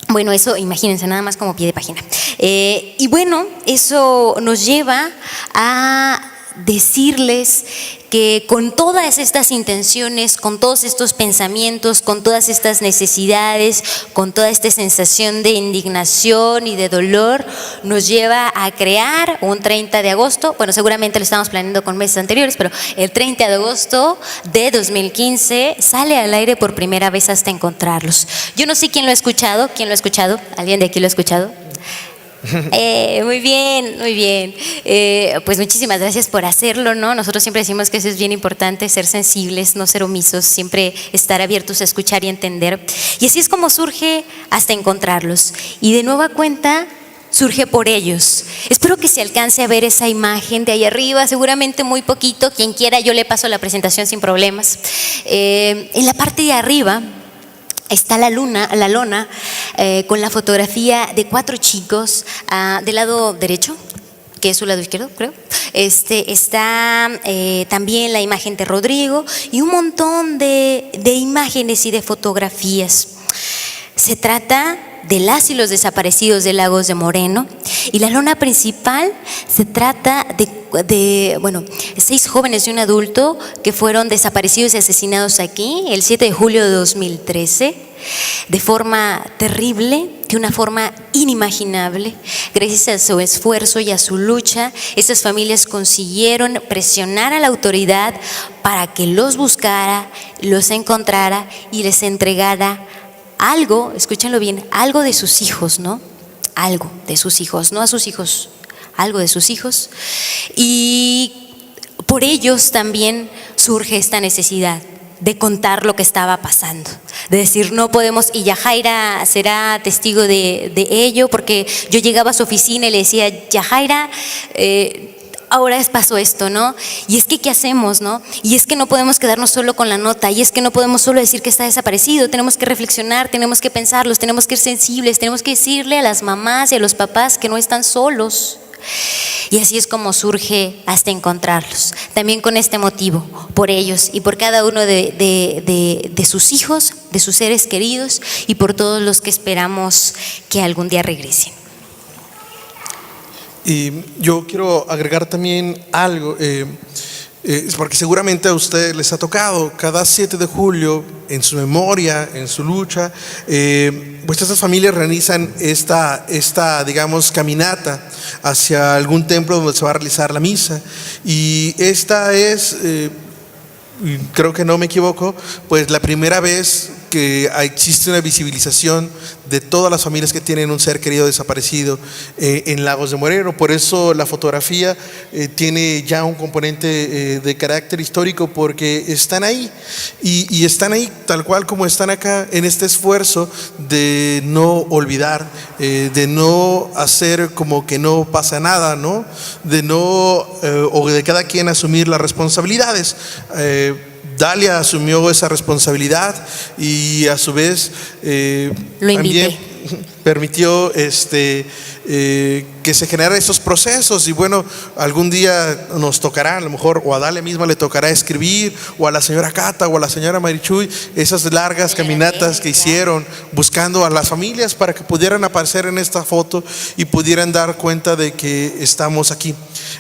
S3: bueno, eso imagínense, nada más como pie de página. Y bueno, eso nos lleva a decirles que con todas estas intenciones, con todos estos pensamientos, con todas estas necesidades, con toda esta sensación de indignación y de dolor, nos lleva a crear un 30 de agosto, bueno, seguramente lo estamos planeando con meses anteriores, pero el 30 de agosto de 2015 sale al aire por primera vez Hasta Encontrarlos. Yo no sé quién lo ha escuchado, ¿alguien de aquí lo ha escuchado? Muy bien, muy bien. Pues muchísimas gracias por hacerlo, ¿no? Nosotros siempre decimos que eso es bien importante, ser sensibles, no ser omisos, siempre estar abiertos a escuchar y entender. Y así es como surge hasta encontrarlos. Y de nueva cuenta surge por ellos. Espero que se alcance a ver esa imagen de ahí arriba, seguramente muy poquito. Quien quiera, yo le paso la presentación sin problemas. En la parte de arriba está la lona con la fotografía de 4 chicos del lado derecho, que es su lado izquierdo, creo. Está también la imagen de Rodrigo y un montón de imágenes y de fotografías. Se trata de las y los desaparecidos de Lagos de Moreno, y la lona principal se trata de 6 jóvenes y un adulto que fueron desaparecidos y asesinados aquí el 7 de julio de 2013 de forma terrible, de una forma inimaginable. Gracias a su esfuerzo y a su lucha, estas familias consiguieron presionar a la autoridad para que los buscara, los encontrara y les entregara algo, escúchenlo bien, algo de sus hijos, ¿no? Algo de sus hijos, no a sus hijos, algo de sus hijos. Y por ellos también surge esta necesidad de contar lo que estaba pasando, de decir no podemos, y Yajaira será testigo de ello, porque yo llegaba a su oficina y le decía, Yajaira, ahora pasó esto, ¿no? Y es que, ¿qué hacemos, no? Y es que no podemos quedarnos solo con la nota, y es que no podemos solo decir que está desaparecido, tenemos que reflexionar, tenemos que pensarlos, tenemos que ser sensibles, tenemos que decirle a las mamás y a los papás que no están solos. Y así es como surge hasta encontrarlos, también con este motivo, por ellos y por cada uno de sus hijos, de sus seres queridos, y por todos los que esperamos que algún día regresen.
S4: Y yo quiero agregar también algo, porque seguramente a ustedes les ha tocado cada 7 de julio, en su memoria, en su lucha, pues estas familias realizan esta digamos, caminata hacia algún templo donde se va a realizar la misa. Y esta es, creo que no me equivoco, pues la primera vez que existe una visibilización de todas las familias que tienen un ser querido desaparecido en Lagos de Moreno. Por eso la fotografía tiene ya un componente de carácter histórico, porque están ahí y están ahí tal cual como están acá, en este esfuerzo de no olvidar, de no hacer como que no pasa nada, ¿no? De no, o de cada quien asumir las responsabilidades. Dalia asumió esa responsabilidad y a su vez también permitió que se generaran estos procesos. Y bueno, algún día nos tocará, a lo mejor, o a Dalia misma le tocará escribir, o a la señora Cata o a la señora Marichuy, esas largas caminatas que hicieron buscando a las familias para que pudieran aparecer en esta foto y pudieran dar cuenta de que estamos aquí.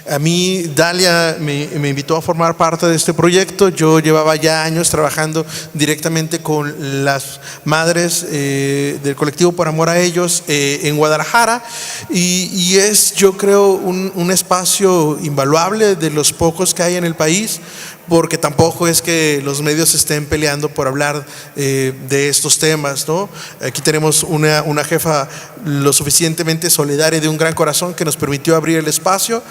S4: A mí Dalia me invitó a formar parte de este proyecto. Yo llevaba ya años trabajando directamente con las madres del colectivo Por Amor a Ellos en Guadalajara, y es, yo creo, un espacio invaluable de los pocos que hay en el país, porque tampoco es que los medios estén peleando por hablar de estos temas, ¿no? Aquí tenemos una jefa lo suficientemente solidaria, de un gran corazón, que nos permitió abrir el espacio,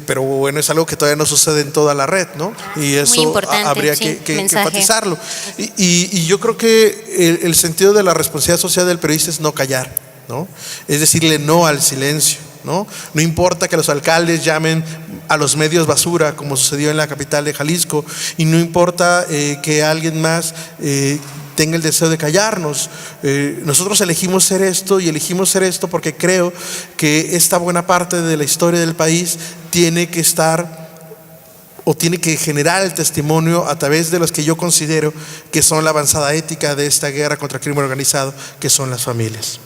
S4: pero bueno, es algo que todavía no sucede en toda la red, ¿no? Y eso habría que enfatizarlo. Y yo creo que el sentido de la responsabilidad social del periodista es no callar, ¿no? Es decirle no al silencio, ¿no? No importa que los alcaldes llamen a los medios basura, como sucedió en la capital de Jalisco, y no importa que alguien más tenga el deseo de callarnos. Nosotros elegimos ser esto, y elegimos ser esto porque creo que esta buena parte de la historia del país tiene que estar, o tiene que generar el testimonio a través de los que yo considero que son la avanzada ética de esta guerra contra el crimen organizado, que son las familias.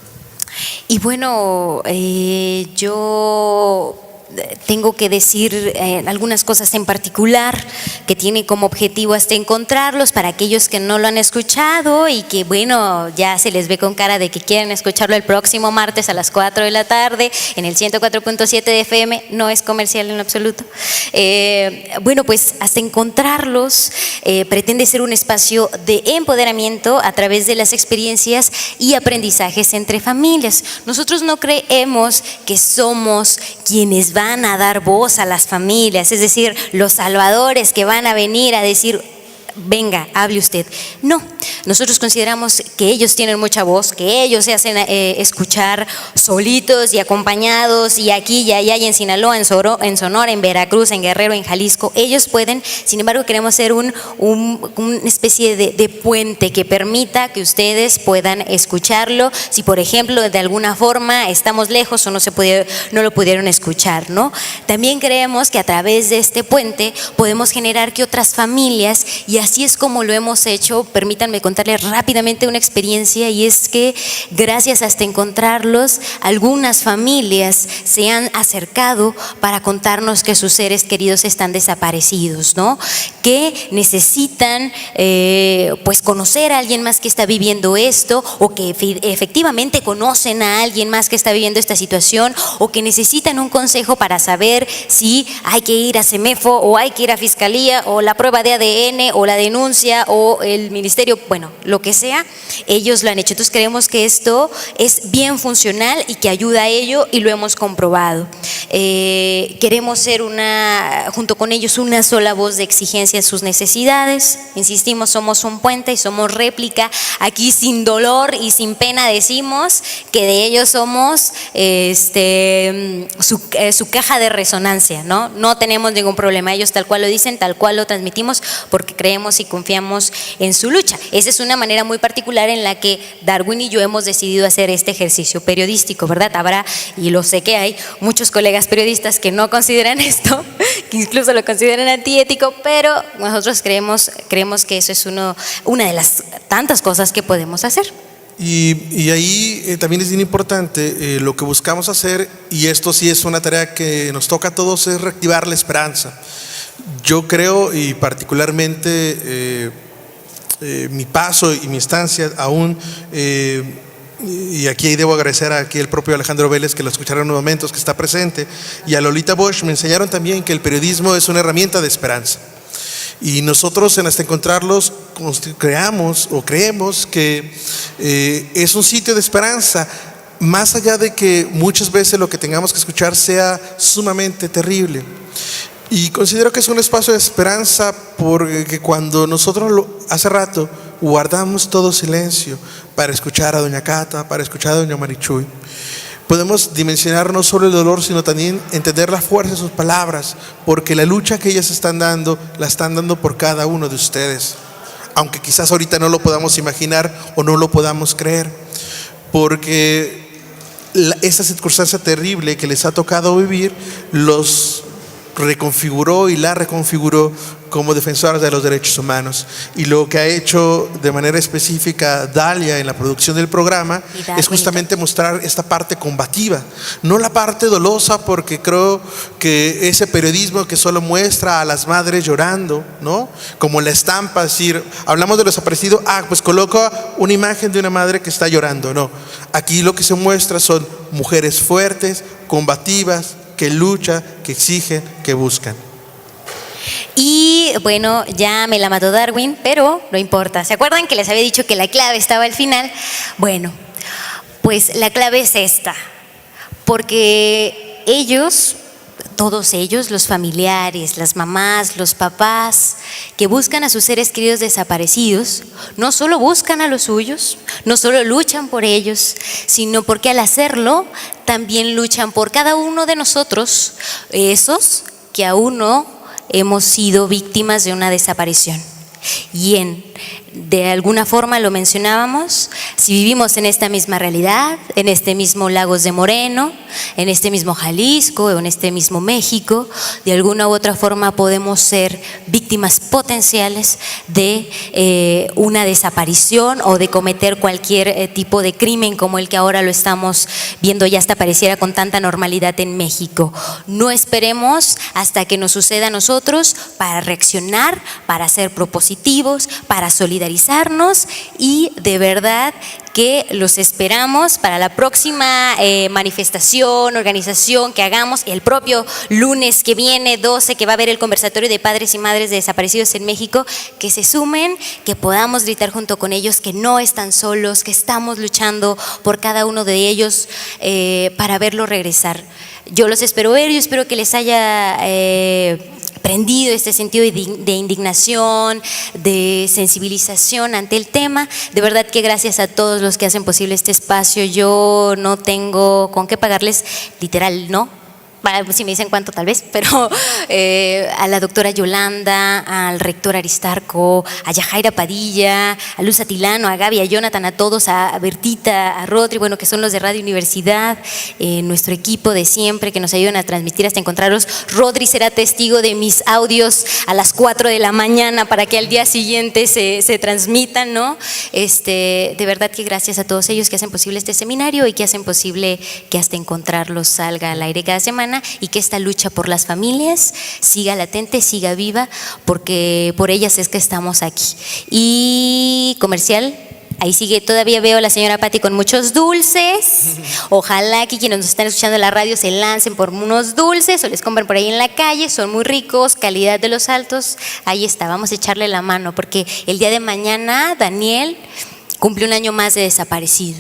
S3: Y bueno, yo tengo que decir algunas cosas en particular que tienen como objetivo hasta encontrarlos para aquellos que no lo han escuchado y que bueno, ya se les ve con cara de que quieren escucharlo el próximo martes a las 4 de la tarde en el 104.7 de FM, no es comercial en absoluto. Bueno, pues hasta encontrarlos pretende ser un espacio de empoderamiento a través de las experiencias y aprendizajes entre familias. Nosotros no creemos que somos quienes van a dar voz a las familias, es decir, los salvadores que van a venir a decir, venga, hable usted. No, nosotros consideramos que ellos tienen mucha voz, que ellos se hacen escuchar solitos y acompañados, y aquí y allá, y en Sinaloa, en Sonora, en Veracruz, en Guerrero, en Jalisco, ellos pueden. Sin embargo, queremos ser una especie de puente que permita que ustedes puedan escucharlo, si por ejemplo de alguna forma estamos lejos o no lo pudieron escuchar, ¿no? También creemos que a través de este puente podemos generar que otras familias, y así es como lo hemos hecho. Permítanme contarles rápidamente una experiencia, y es que gracias a encontrarlos, algunas familias se han acercado para contarnos que sus seres queridos están desaparecidos, ¿no? Que necesitan pues conocer a alguien más que está viviendo esto, o que efectivamente conocen a alguien más que está viviendo esta situación, o que necesitan un consejo para saber si hay que ir a CEMEFO o hay que ir a Fiscalía, o la prueba de ADN o la denuncia o el ministerio, bueno, lo que sea. Ellos lo han hecho. Entonces creemos que esto es bien funcional y que ayuda a ello, y lo hemos comprobado. Queremos ser junto con ellos una sola voz de exigencia de sus necesidades. Insistimos, somos un puente y somos réplica. Aquí sin dolor y sin pena decimos que de ellos somos su caja de resonancia, ¿no? No tenemos ningún problema. Ellos tal cual lo dicen, tal cual lo transmitimos, porque creemos y confiamos en su lucha. Esa es una manera muy particular en la que Darwin y yo hemos decidido hacer este ejercicio periodístico, ¿verdad? Habrá, y lo sé que hay, muchos colegas periodistas que no consideran esto, que incluso lo consideran antiético, pero nosotros creemos que eso es una de las tantas cosas que podemos hacer.
S4: Y ahí también es bien importante lo que buscamos hacer, y esto sí es una tarea que nos toca a todos, es reactivar la esperanza. Yo creo, y particularmente mi paso y mi estancia aún, y aquí debo agradecer aquí el propio Alejandro Vélez, que lo escucharon en unos momentos, que está presente, y a Lolita Bosch, me enseñaron también que el periodismo es una herramienta de esperanza. Y nosotros en Hasta Encontrarlos creemos que es un sitio de esperanza, más allá de que muchas veces lo que tengamos que escuchar sea sumamente terrible. Y considero que es un espacio de esperanza, porque cuando nosotros hace rato guardamos todo silencio para escuchar a doña Cata, para escuchar a doña Marichuy, podemos dimensionar no solo el dolor, sino también entender la fuerza de sus palabras, porque la lucha que ellas están dando, la están dando por cada uno de ustedes, aunque quizás ahorita no lo podamos imaginar o no lo podamos creer, porque esa circunstancia terrible que les ha tocado vivir los reconfiguró y la reconfiguró como defensoras de los derechos humanos. Y lo que ha hecho de manera específica Dalia en la producción del programa es justamente mostrar esta parte combativa, no la parte dolosa, porque creo que ese periodismo que solo muestra a las madres llorando, ¿no? Como la estampa, es decir, hablamos de los desaparecidos, pues coloca una imagen de una madre que está llorando. No, aquí lo que se muestra son mujeres fuertes, combativas, que luchan, que exigen, que buscan.
S3: Y bueno, ya me la mató Darwin, pero no importa. ¿Se acuerdan que les había dicho que la clave estaba al final? Bueno, pues la clave es esta, porque ellos, todos ellos, los familiares, las mamás, los papás que buscan a sus seres queridos desaparecidos, no solo buscan a los suyos, no solo luchan por ellos, sino porque al hacerlo también luchan por cada uno de nosotros, esos que aún no hemos sido víctimas de una desaparición. Y en de alguna forma lo mencionábamos, si vivimos en esta misma realidad, en este mismo Lagos de Moreno, en este mismo Jalisco o en este mismo México, de alguna u otra forma podemos ser víctimas potenciales de una desaparición o de cometer cualquier tipo de crimen como el que ahora lo estamos viendo ya hasta pareciera con tanta normalidad en México. No esperemos hasta que nos suceda a nosotros para reaccionar, para ser propositivos, para solidarizarnos y de verdad que los esperamos para la próxima manifestación, organización que hagamos el propio lunes que viene, 12, que va a haber el conversatorio de padres y madres de desaparecidos en México, que se sumen, que podamos gritar junto con ellos que no están solos, que estamos luchando por cada uno de ellos para verlos regresar. Yo los espero ver, yo espero que les haya prendido este sentido de indignación, de sensibilización ante el tema. De verdad que gracias a todos los que hacen posible este espacio. Yo no tengo con qué pagarles, literal, ¿no? Si me dicen cuánto tal vez, pero a la doctora Yolanda, al rector Aristarco, a Yajaira Padilla, a Luz Atilano, a Gaby, a Jonathan, a todos, a Bertita, a Rodri, bueno, que son los de Radio Universidad, nuestro equipo de siempre que nos ayudan a transmitir hasta encontrarlos. Rodri será testigo de mis audios a las 4 de la mañana para que al día siguiente se transmitan, ¿no? De verdad que gracias a todos ellos que hacen posible este seminario y que hacen posible que hasta encontrarlos salga al aire cada semana. Y que esta lucha por las familias siga latente, siga viva, porque por ellas es que estamos aquí. Y comercial, ahí sigue, todavía veo a la señora Patti con muchos dulces. Ojalá que quienes nos están escuchando en la radio se lancen por unos dulces o les compren por ahí en la calle, son muy ricos, calidad de los altos. Ahí está, vamos a echarle la mano, porque el día de mañana Daniel cumple un año más de desaparecido.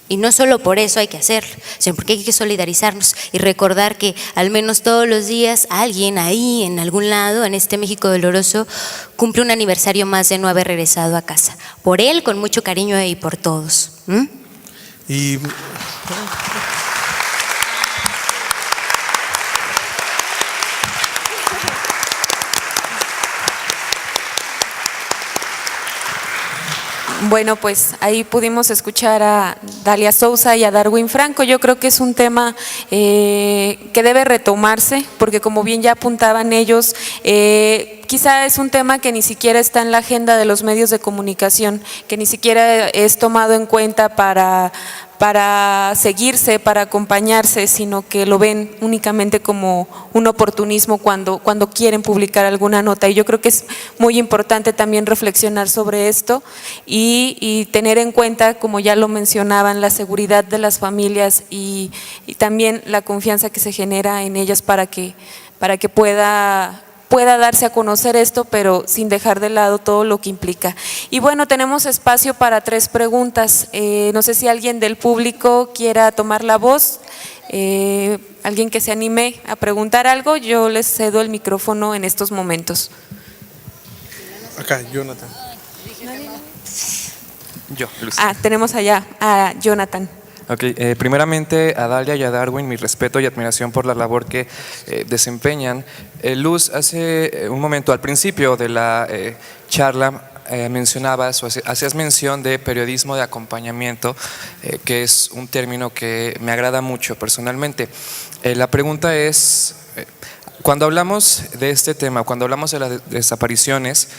S3: Y no solo por eso hay que hacerlo, sino porque hay que solidarizarnos y recordar que al menos todos los días alguien ahí, en algún lado, en este México doloroso, cumple un aniversario más de no haber regresado a casa. Por él, con mucho cariño y por todos.
S4: Y
S2: Bueno, pues ahí pudimos escuchar a Dalia Souza y a Darwin Franco. Yo creo que es un tema que debe retomarse, porque como bien ya apuntaban ellos, quizá es un tema que ni siquiera está en la agenda de los medios de comunicación, que ni siquiera es tomado en cuenta para seguirse, para acompañarse, sino que lo ven únicamente como un oportunismo cuando quieren publicar alguna nota. Y yo creo que es muy importante también reflexionar sobre esto y tener en cuenta, como ya lo mencionaban, la seguridad de las familias y también la confianza que se genera en ellas para que pueda darse a conocer esto, pero sin dejar de lado todo lo que implica. Y bueno, tenemos espacio para 3 preguntas. No sé si alguien del público quiera tomar la voz. Alguien que se anime a preguntar algo, yo les cedo el micrófono en estos momentos.
S4: acá, Jonathan.
S5: Yo, Luz.
S2: Tenemos allá a Jonathan.
S5: Ok, primeramente a Dalia y a Darwin mi respeto y admiración por la labor que desempeñan. Luz, hace un momento, al principio de la charla, mencionabas o hacías mención de periodismo de acompañamiento, que es un término que me agrada mucho personalmente. La pregunta es, cuando hablamos de este tema, cuando hablamos de las desapariciones,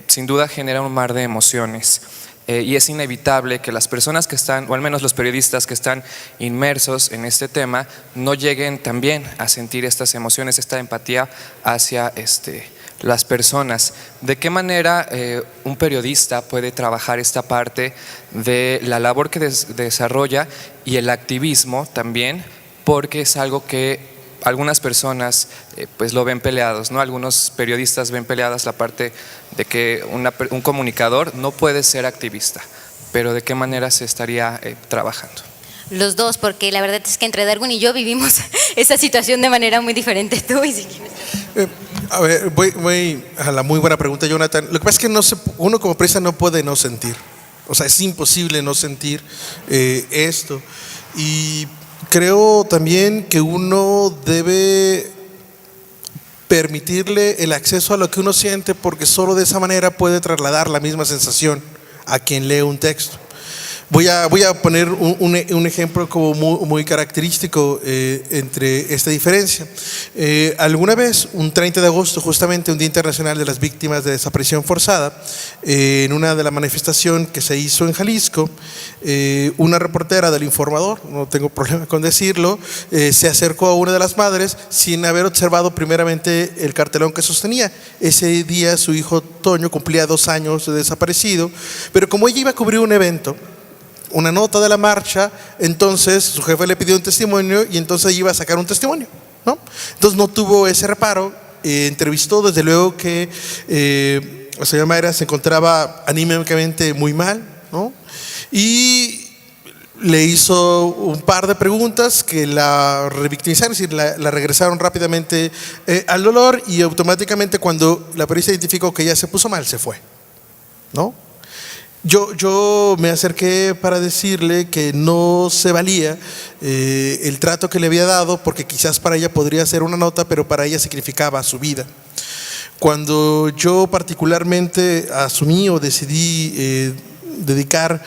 S5: sin duda genera un mar de emociones. Y es inevitable que las personas que están, o al menos los periodistas que están inmersos en este tema, no lleguen también a sentir estas emociones, esta empatía hacia las personas. ¿De qué manera un periodista puede trabajar esta parte de la labor que desarrolla y el activismo también? Porque es algo que algunas personas pues lo ven peleados, ¿no? Algunos periodistas ven peleadas la parte de que un comunicador no puede ser activista, pero ¿de qué manera se estaría trabajando?
S3: Los dos, porque la verdad es que entre Darwin y yo vivimos esa situación de manera muy diferente. Tú y si quieres.
S4: A ver, voy a la muy buena pregunta, Jonathan. Lo que pasa es que uno como periodista no puede no sentir. O sea, es imposible no sentir esto. Y creo también que uno debe permitirle el acceso a lo que uno siente, porque solo de esa manera puede trasladar la misma sensación a quien lee un texto. Voy a poner un ejemplo como muy característico entre esta diferencia. Alguna vez, un 30 de agosto, justamente un Día Internacional de las Víctimas de Desaparición Forzada, en una de las manifestaciones que se hizo en Jalisco, una reportera del Informador, no tengo problema con decirlo, se acercó a una de las madres sin haber observado primeramente el cartelón que sostenía. Ese día su hijo Toño cumplía 2 años de desaparecido, pero como ella iba a cubrir un evento, una nota de la marcha, entonces su jefe le pidió un testimonio y entonces ella iba a sacar un testimonio, ¿no? Entonces no tuvo ese reparo, entrevistó, desde luego que la señora Mayra se encontraba anímicamente muy mal, ¿no? Y le hizo un par de preguntas que la revictimizaron, es decir, la regresaron rápidamente al dolor, y automáticamente cuando la periodista identificó que ella se puso mal, se fue, ¿no? Yo me acerqué para decirle que no se valía el trato que le había dado, porque quizás para ella podría ser una nota, pero para ella significaba su vida. Cuando yo particularmente asumí o decidí dedicar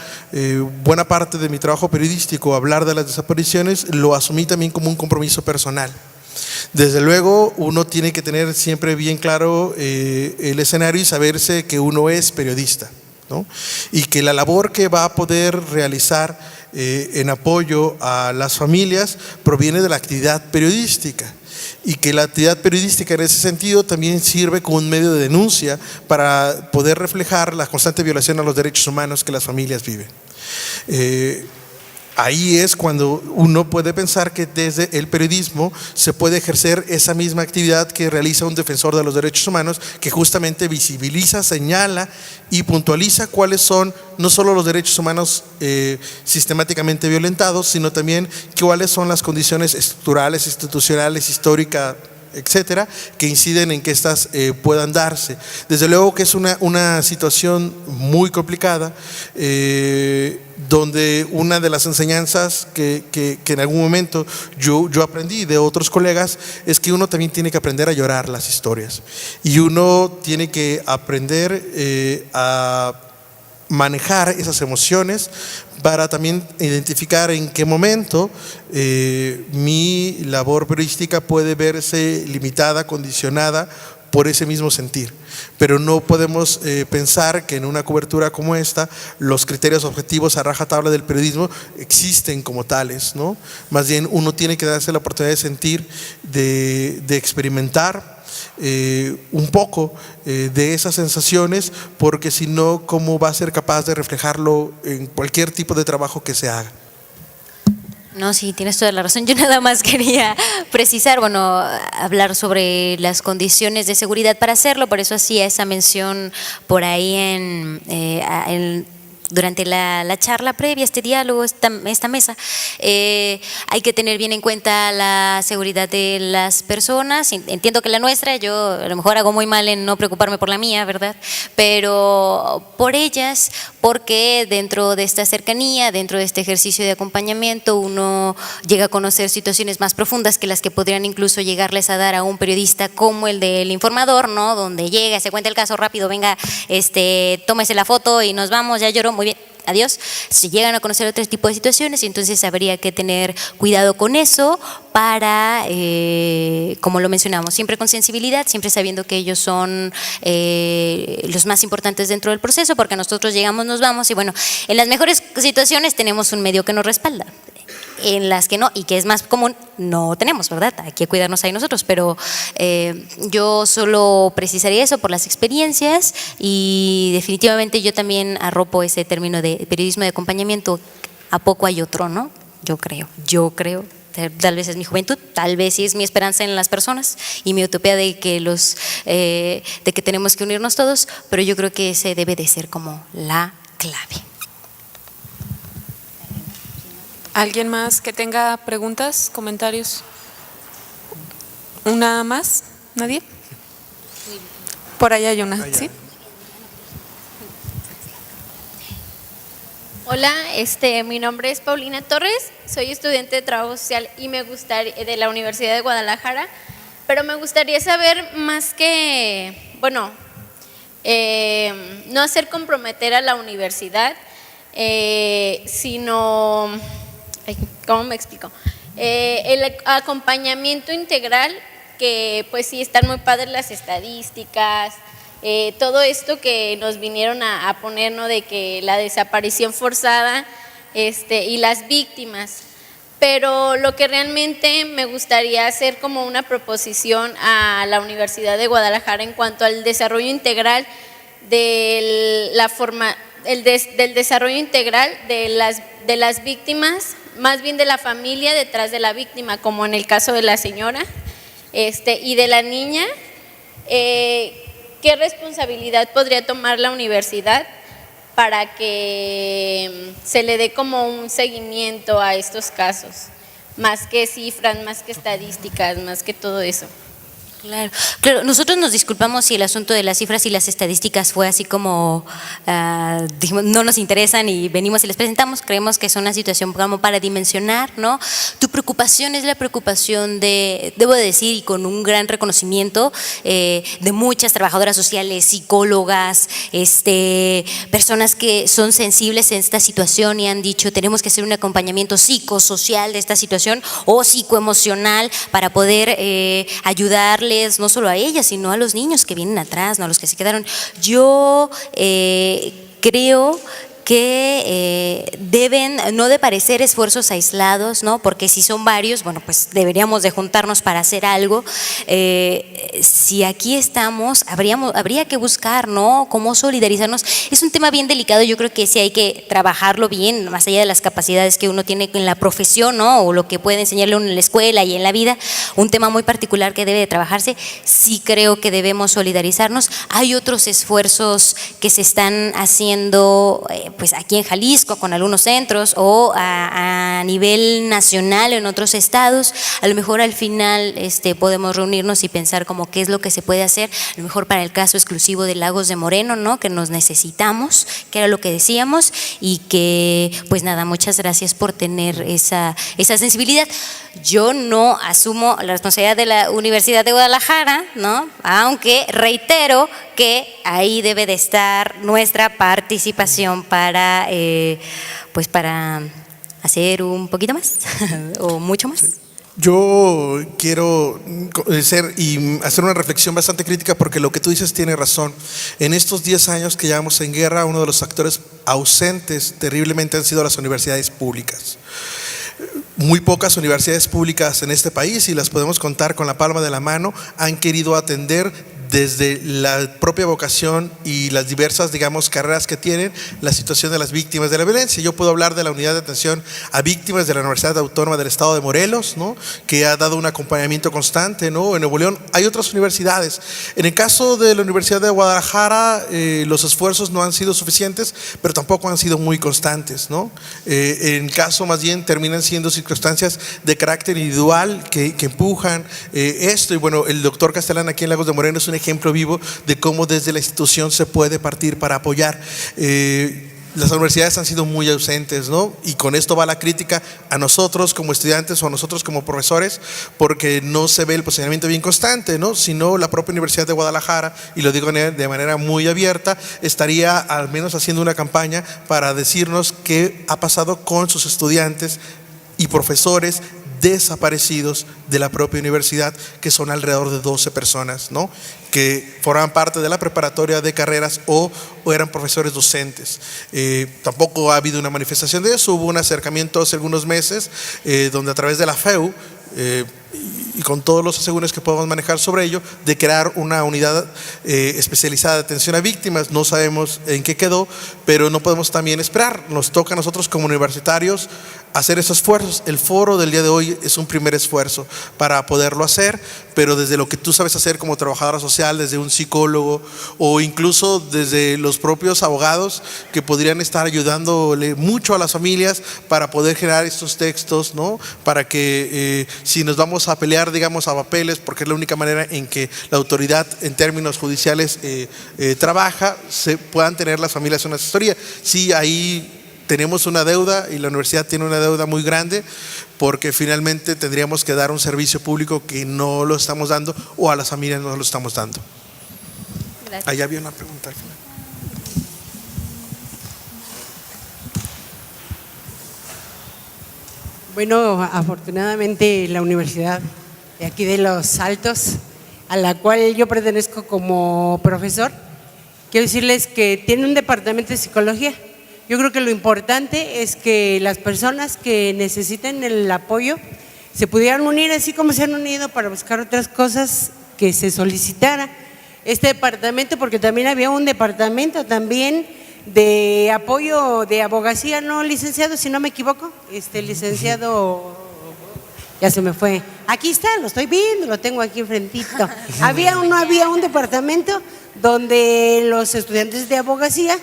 S4: buena parte de mi trabajo periodístico a hablar de las desapariciones, lo asumí también como un compromiso personal. Desde luego, uno tiene que tener siempre bien claro el escenario y saberse que uno es periodista, ¿no? Y que la labor que va a poder realizar en apoyo a las familias proviene de la actividad periodística, y que la actividad periodística en ese sentido también sirve como un medio de denuncia para poder reflejar la constante violación a los derechos humanos que las familias viven. Ahí es cuando uno puede pensar que desde el periodismo se puede ejercer esa misma actividad que realiza un defensor de los derechos humanos, que justamente visibiliza, señala y puntualiza cuáles son no solo los derechos humanos sistemáticamente violentados, sino también cuáles son las condiciones estructurales, institucionales, históricas, etcétera, que inciden en que estas puedan darse. Desde luego que es una situación muy complicada, donde una de las enseñanzas que en algún momento yo aprendí de otros colegas es que uno también tiene que aprender a llorar las historias, y uno tiene que aprender a manejar esas emociones para también identificar en qué momento mi labor periodística puede verse limitada, condicionada por ese mismo sentir. Pero no podemos pensar que en una cobertura como esta los criterios objetivos a rajatabla del periodismo existen como tales, ¿no? Más bien uno tiene que darse la oportunidad de sentir, de experimentar un poco de esas sensaciones, porque si no, ¿cómo va a ser capaz de reflejarlo en cualquier tipo de trabajo que se haga?
S3: No, sí, tienes toda la razón. Yo nada más quería precisar, bueno, hablar sobre las condiciones de seguridad para hacerlo, por eso hacía esa mención por ahí durante la charla previa, este diálogo, esta mesa. Hay que tener bien en cuenta la seguridad de las personas. Entiendo que la nuestra, yo a lo mejor hago muy mal en no preocuparme por la mía, ¿verdad? Pero por ellas, porque dentro de esta cercanía, dentro de este ejercicio de acompañamiento, uno llega a conocer situaciones más profundas que las que podrían incluso llegarles a dar a un periodista como el del Informador, ¿no? Donde llega, se cuenta el caso rápido, venga, tómese la foto y nos vamos, ya lloró, muy bien, adiós. Se llegan a conocer otro tipo de situaciones, y entonces habría que tener cuidado con eso para, como lo mencionamos, siempre con sensibilidad, siempre sabiendo que ellos son los más importantes dentro del proceso, porque nosotros llegamos, nos vamos, y bueno, en las mejores situaciones tenemos un medio que nos respalda. En las que no, y que es más común, no tenemos, ¿verdad? Hay que cuidarnos ahí nosotros, pero yo solo precisaría eso por las experiencias, y definitivamente yo también arropo ese término de periodismo de acompañamiento. A poco hay otro, ¿no? Yo creo. Tal vez es mi juventud, tal vez sí es mi esperanza en las personas y mi utopía de que de que tenemos que unirnos todos, pero yo creo que ese debe de ser como la clave.
S2: ¿Alguien más que tenga preguntas, comentarios? ¿Una más? ¿Nadie? Por allá hay una, ¿sí?
S6: Hola, mi nombre es Paulina Torres, soy estudiante de Trabajo Social y de la Universidad de Guadalajara. pero me gustaría saber más que, bueno, no hacer comprometer a la universidad, sino, ay, ¿cómo me explico? El acompañamiento integral, que pues sí están muy padres las estadísticas, todo esto que nos vinieron a poner, ¿no? De que la desaparición forzada y las víctimas. Pero lo que realmente me gustaría hacer como una proposición a la Universidad de Guadalajara en cuanto al desarrollo integral del desarrollo integral de las víctimas, más bien de la familia detrás de la víctima, como en el caso de la señora, y de la niña. ¿Qué responsabilidad podría tomar la universidad para que se le dé como un seguimiento a estos casos? Más que cifras, más que estadísticas, más que todo eso.
S3: Claro, claro, nosotros nos disculpamos si el asunto de las cifras y las estadísticas fue así como, dijimos, no nos interesan y venimos y les presentamos, creemos que es una situación como para dimensionar, ¿no? Tu preocupación es la preocupación de, debo de decir, y con un gran reconocimiento de muchas trabajadoras sociales, psicólogas, personas que son sensibles en esta situación y han dicho tenemos que hacer un acompañamiento psicosocial de esta situación o psicoemocional para poder ayudarle no solo a ellas, sino a los niños que vienen atrás, ¿no? A los que se quedaron. Yo creo que deben no de parecer esfuerzos aislados, ¿no? Porque si son varios, bueno, pues deberíamos de juntarnos para hacer algo. Si aquí estamos, habría que buscar, ¿no? Cómo solidarizarnos. Es un tema bien delicado, yo creo que sí hay que trabajarlo bien, más allá de las capacidades que uno tiene en la profesión, ¿no? O lo que puede enseñarle uno en la escuela y en la vida, un tema muy particular que debe de trabajarse. Sí creo que debemos solidarizarnos. Hay otros esfuerzos que se están haciendo pues aquí en Jalisco con algunos centros o a nivel nacional en otros estados. A lo mejor al final podemos reunirnos y pensar como qué es lo que se puede hacer, a lo mejor para el caso exclusivo de Lagos de Moreno, ¿no? Que nos necesitamos, que era lo que decíamos, y que pues nada, muchas gracias por tener esa sensibilidad. Yo no asumo la responsabilidad de la Universidad de Guadalajara, ¿no? Aunque reitero que ahí debe de estar nuestra participación para pues para hacer un poquito más o mucho más.
S4: Yo quiero hacer una reflexión bastante crítica porque lo que tú dices tiene razón. En estos 10 años que llevamos en guerra, uno de los actores ausentes terriblemente han sido las universidades públicas. Muy pocas universidades públicas en este país, y las podemos contar con la palma de la mano, han querido atender desde la propia vocación y las diversas, digamos, carreras que tienen, la situación de las víctimas de la violencia. Yo puedo hablar de la unidad de atención a víctimas de la Universidad Autónoma del Estado de Morelos, ¿no? Que ha dado un acompañamiento constante, ¿no? En Nuevo León hay otras universidades. En el caso de la Universidad de Guadalajara, los esfuerzos no han sido suficientes, pero tampoco han sido muy constantes, ¿no? En caso más bien terminan siendo circunstancias de carácter individual que empujan esto. Y bueno, el doctor Castellán aquí en Lagos de Moreno es un ejemplo vivo de cómo desde la institución se puede partir para apoyar. Las universidades han sido muy ausentes, ¿no? Y con esto va la crítica a nosotros como estudiantes o a nosotros como profesores, porque no se ve el posicionamiento bien constante, ¿no? Sino la propia Universidad de Guadalajara, y lo digo de manera muy abierta, estaría al menos haciendo una campaña para decirnos qué ha pasado con sus estudiantes y profesores desaparecidos de la propia universidad, que son alrededor de 12 personas, ¿no? Que forman parte de la preparatoria de carreras o eran profesores docentes. Tampoco ha habido una manifestación de eso. Hubo un acercamiento hace algunos meses donde a través de la FEU y con todos los asegúnes que podemos manejar sobre ello, de crear una unidad especializada de atención a víctimas. No sabemos en qué quedó, pero no podemos también esperar. Nos toca a nosotros como universitarios hacer esos esfuerzos. El foro del día de hoy es un primer esfuerzo para poderlo hacer, pero desde lo que tú sabes hacer como trabajadora social, desde un psicólogo o incluso desde los propios abogados que podrían estar ayudándole mucho a las familias para poder generar estos textos, ¿no? Para que si nos vamos a pelear, digamos, a papeles, porque es la única manera en que la autoridad en términos judiciales trabaja, se puedan tener las familias una asesoría. Sí, ahí tenemos una deuda y la universidad tiene una deuda muy grande porque finalmente tendríamos que dar un servicio público que no lo estamos dando o a las familias no lo estamos dando.
S6: Gracias.
S4: Ahí había una pregunta al final.
S7: Bueno, afortunadamente la universidad de aquí de Los Altos, a la cual yo pertenezco como profesor, quiero decirles que tiene un departamento de psicología. Yo creo que lo importante es que las personas que necesiten el apoyo se pudieran unir así como se han unido para buscar otras cosas que se solicitara este departamento, porque también había un departamento también de apoyo de abogacía, no licenciado, si no me equivoco, licenciado, ya se me fue, aquí está, lo estoy viendo, lo tengo aquí enfrentito. Había un departamento donde los estudiantes de abogacía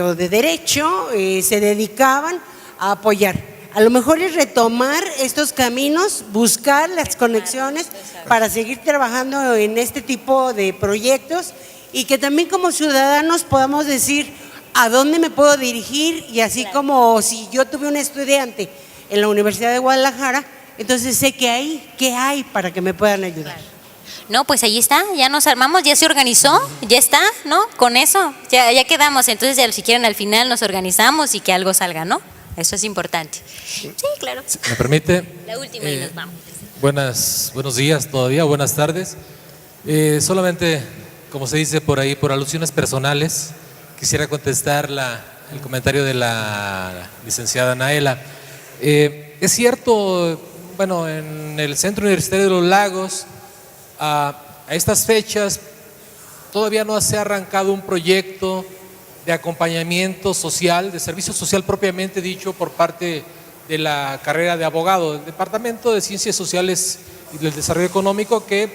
S7: o de derecho se dedicaban a apoyar. A lo mejor es retomar estos caminos, buscar las conexiones para seguir trabajando en este tipo de proyectos y que también como ciudadanos podamos decir a dónde me puedo dirigir, y así como si yo tuve un estudiante en la Universidad de Guadalajara, entonces sé qué hay para que me puedan ayudar.
S3: No, pues ahí está, ya nos armamos, ya se organizó, ya está, ¿no? Con eso, ya quedamos. Entonces, ya, si quieren, al final nos organizamos y que algo salga, ¿no? Eso es importante. Sí, claro.
S8: ¿Me permite?
S3: La última y nos vamos.
S8: Buenos días todavía, buenas tardes. Solamente, como se dice por ahí, por alusiones personales, quisiera contestar el comentario de la licenciada Naela. Es cierto, bueno, en el Centro Universitario de los Lagos, a estas fechas todavía no se ha arrancado un proyecto de acompañamiento social, de servicio social propiamente dicho por parte de la carrera de abogado, del Departamento de Ciencias Sociales y del Desarrollo Económico, que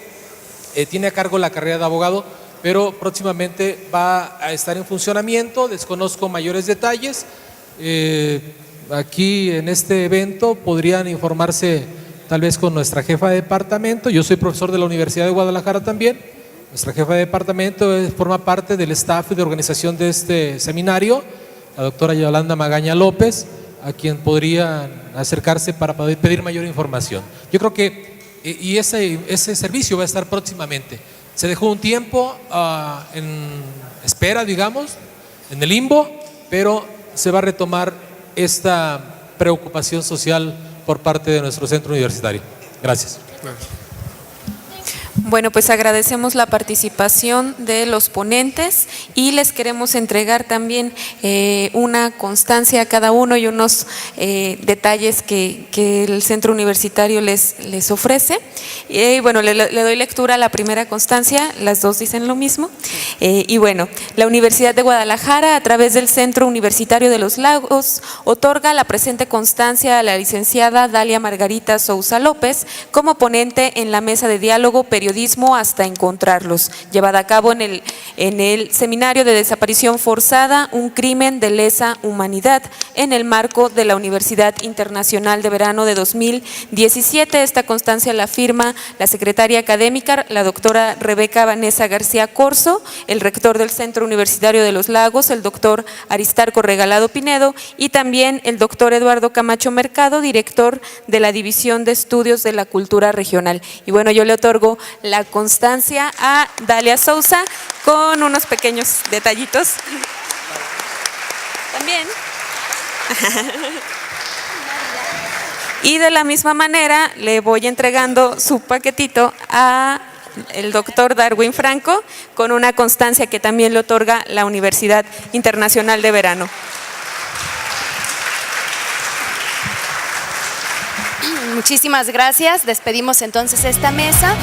S8: tiene a cargo la carrera de abogado, pero próximamente va a estar en funcionamiento. Desconozco mayores detalles. Aquí en este evento podrían informarse tal vez con nuestra jefa de departamento. Yo soy profesor de la Universidad de Guadalajara también. Nuestra jefa de departamento forma parte del staff de organización de este seminario, la doctora Yolanda Magaña López, a quien podrían acercarse para pedir mayor información. Yo creo que y ese servicio va a estar próximamente. Se dejó un tiempo en espera, digamos, en el limbo, pero se va a retomar esta preocupación social por parte de nuestro centro universitario. Gracias.
S2: Bueno, pues agradecemos la participación de los ponentes y les queremos entregar también una constancia a cada uno y unos detalles que el centro universitario les ofrece. Y bueno, le doy lectura a la primera constancia, las dos dicen lo mismo. Y bueno, la Universidad de Guadalajara, a través del Centro Universitario de los Lagos, otorga la presente constancia a la licenciada Dalia Margarita Sousa López como ponente en la mesa de diálogo periodismo hasta encontrarlos, llevada a cabo en el Seminario de Desaparición Forzada, un crimen de lesa humanidad, en el marco de la Universidad Internacional de Verano de 2017. Esta constancia la firma la secretaria académica, la doctora Rebeca Vanessa García Corzo, el rector del Centro Universitario de los Lagos, el doctor Aristarco Regalado Pinedo, y también el doctor Eduardo Camacho Mercado, director de la División de Estudios de la Cultura Regional. Y bueno, yo le otorgo la constancia a Dalia Sousa con unos pequeños detallitos. También. Y de la misma manera le voy entregando su paquetito a el doctor Darwin Franco con una constancia que también le otorga la Universidad Internacional de Verano.
S1: Muchísimas gracias. Despedimos entonces esta mesa.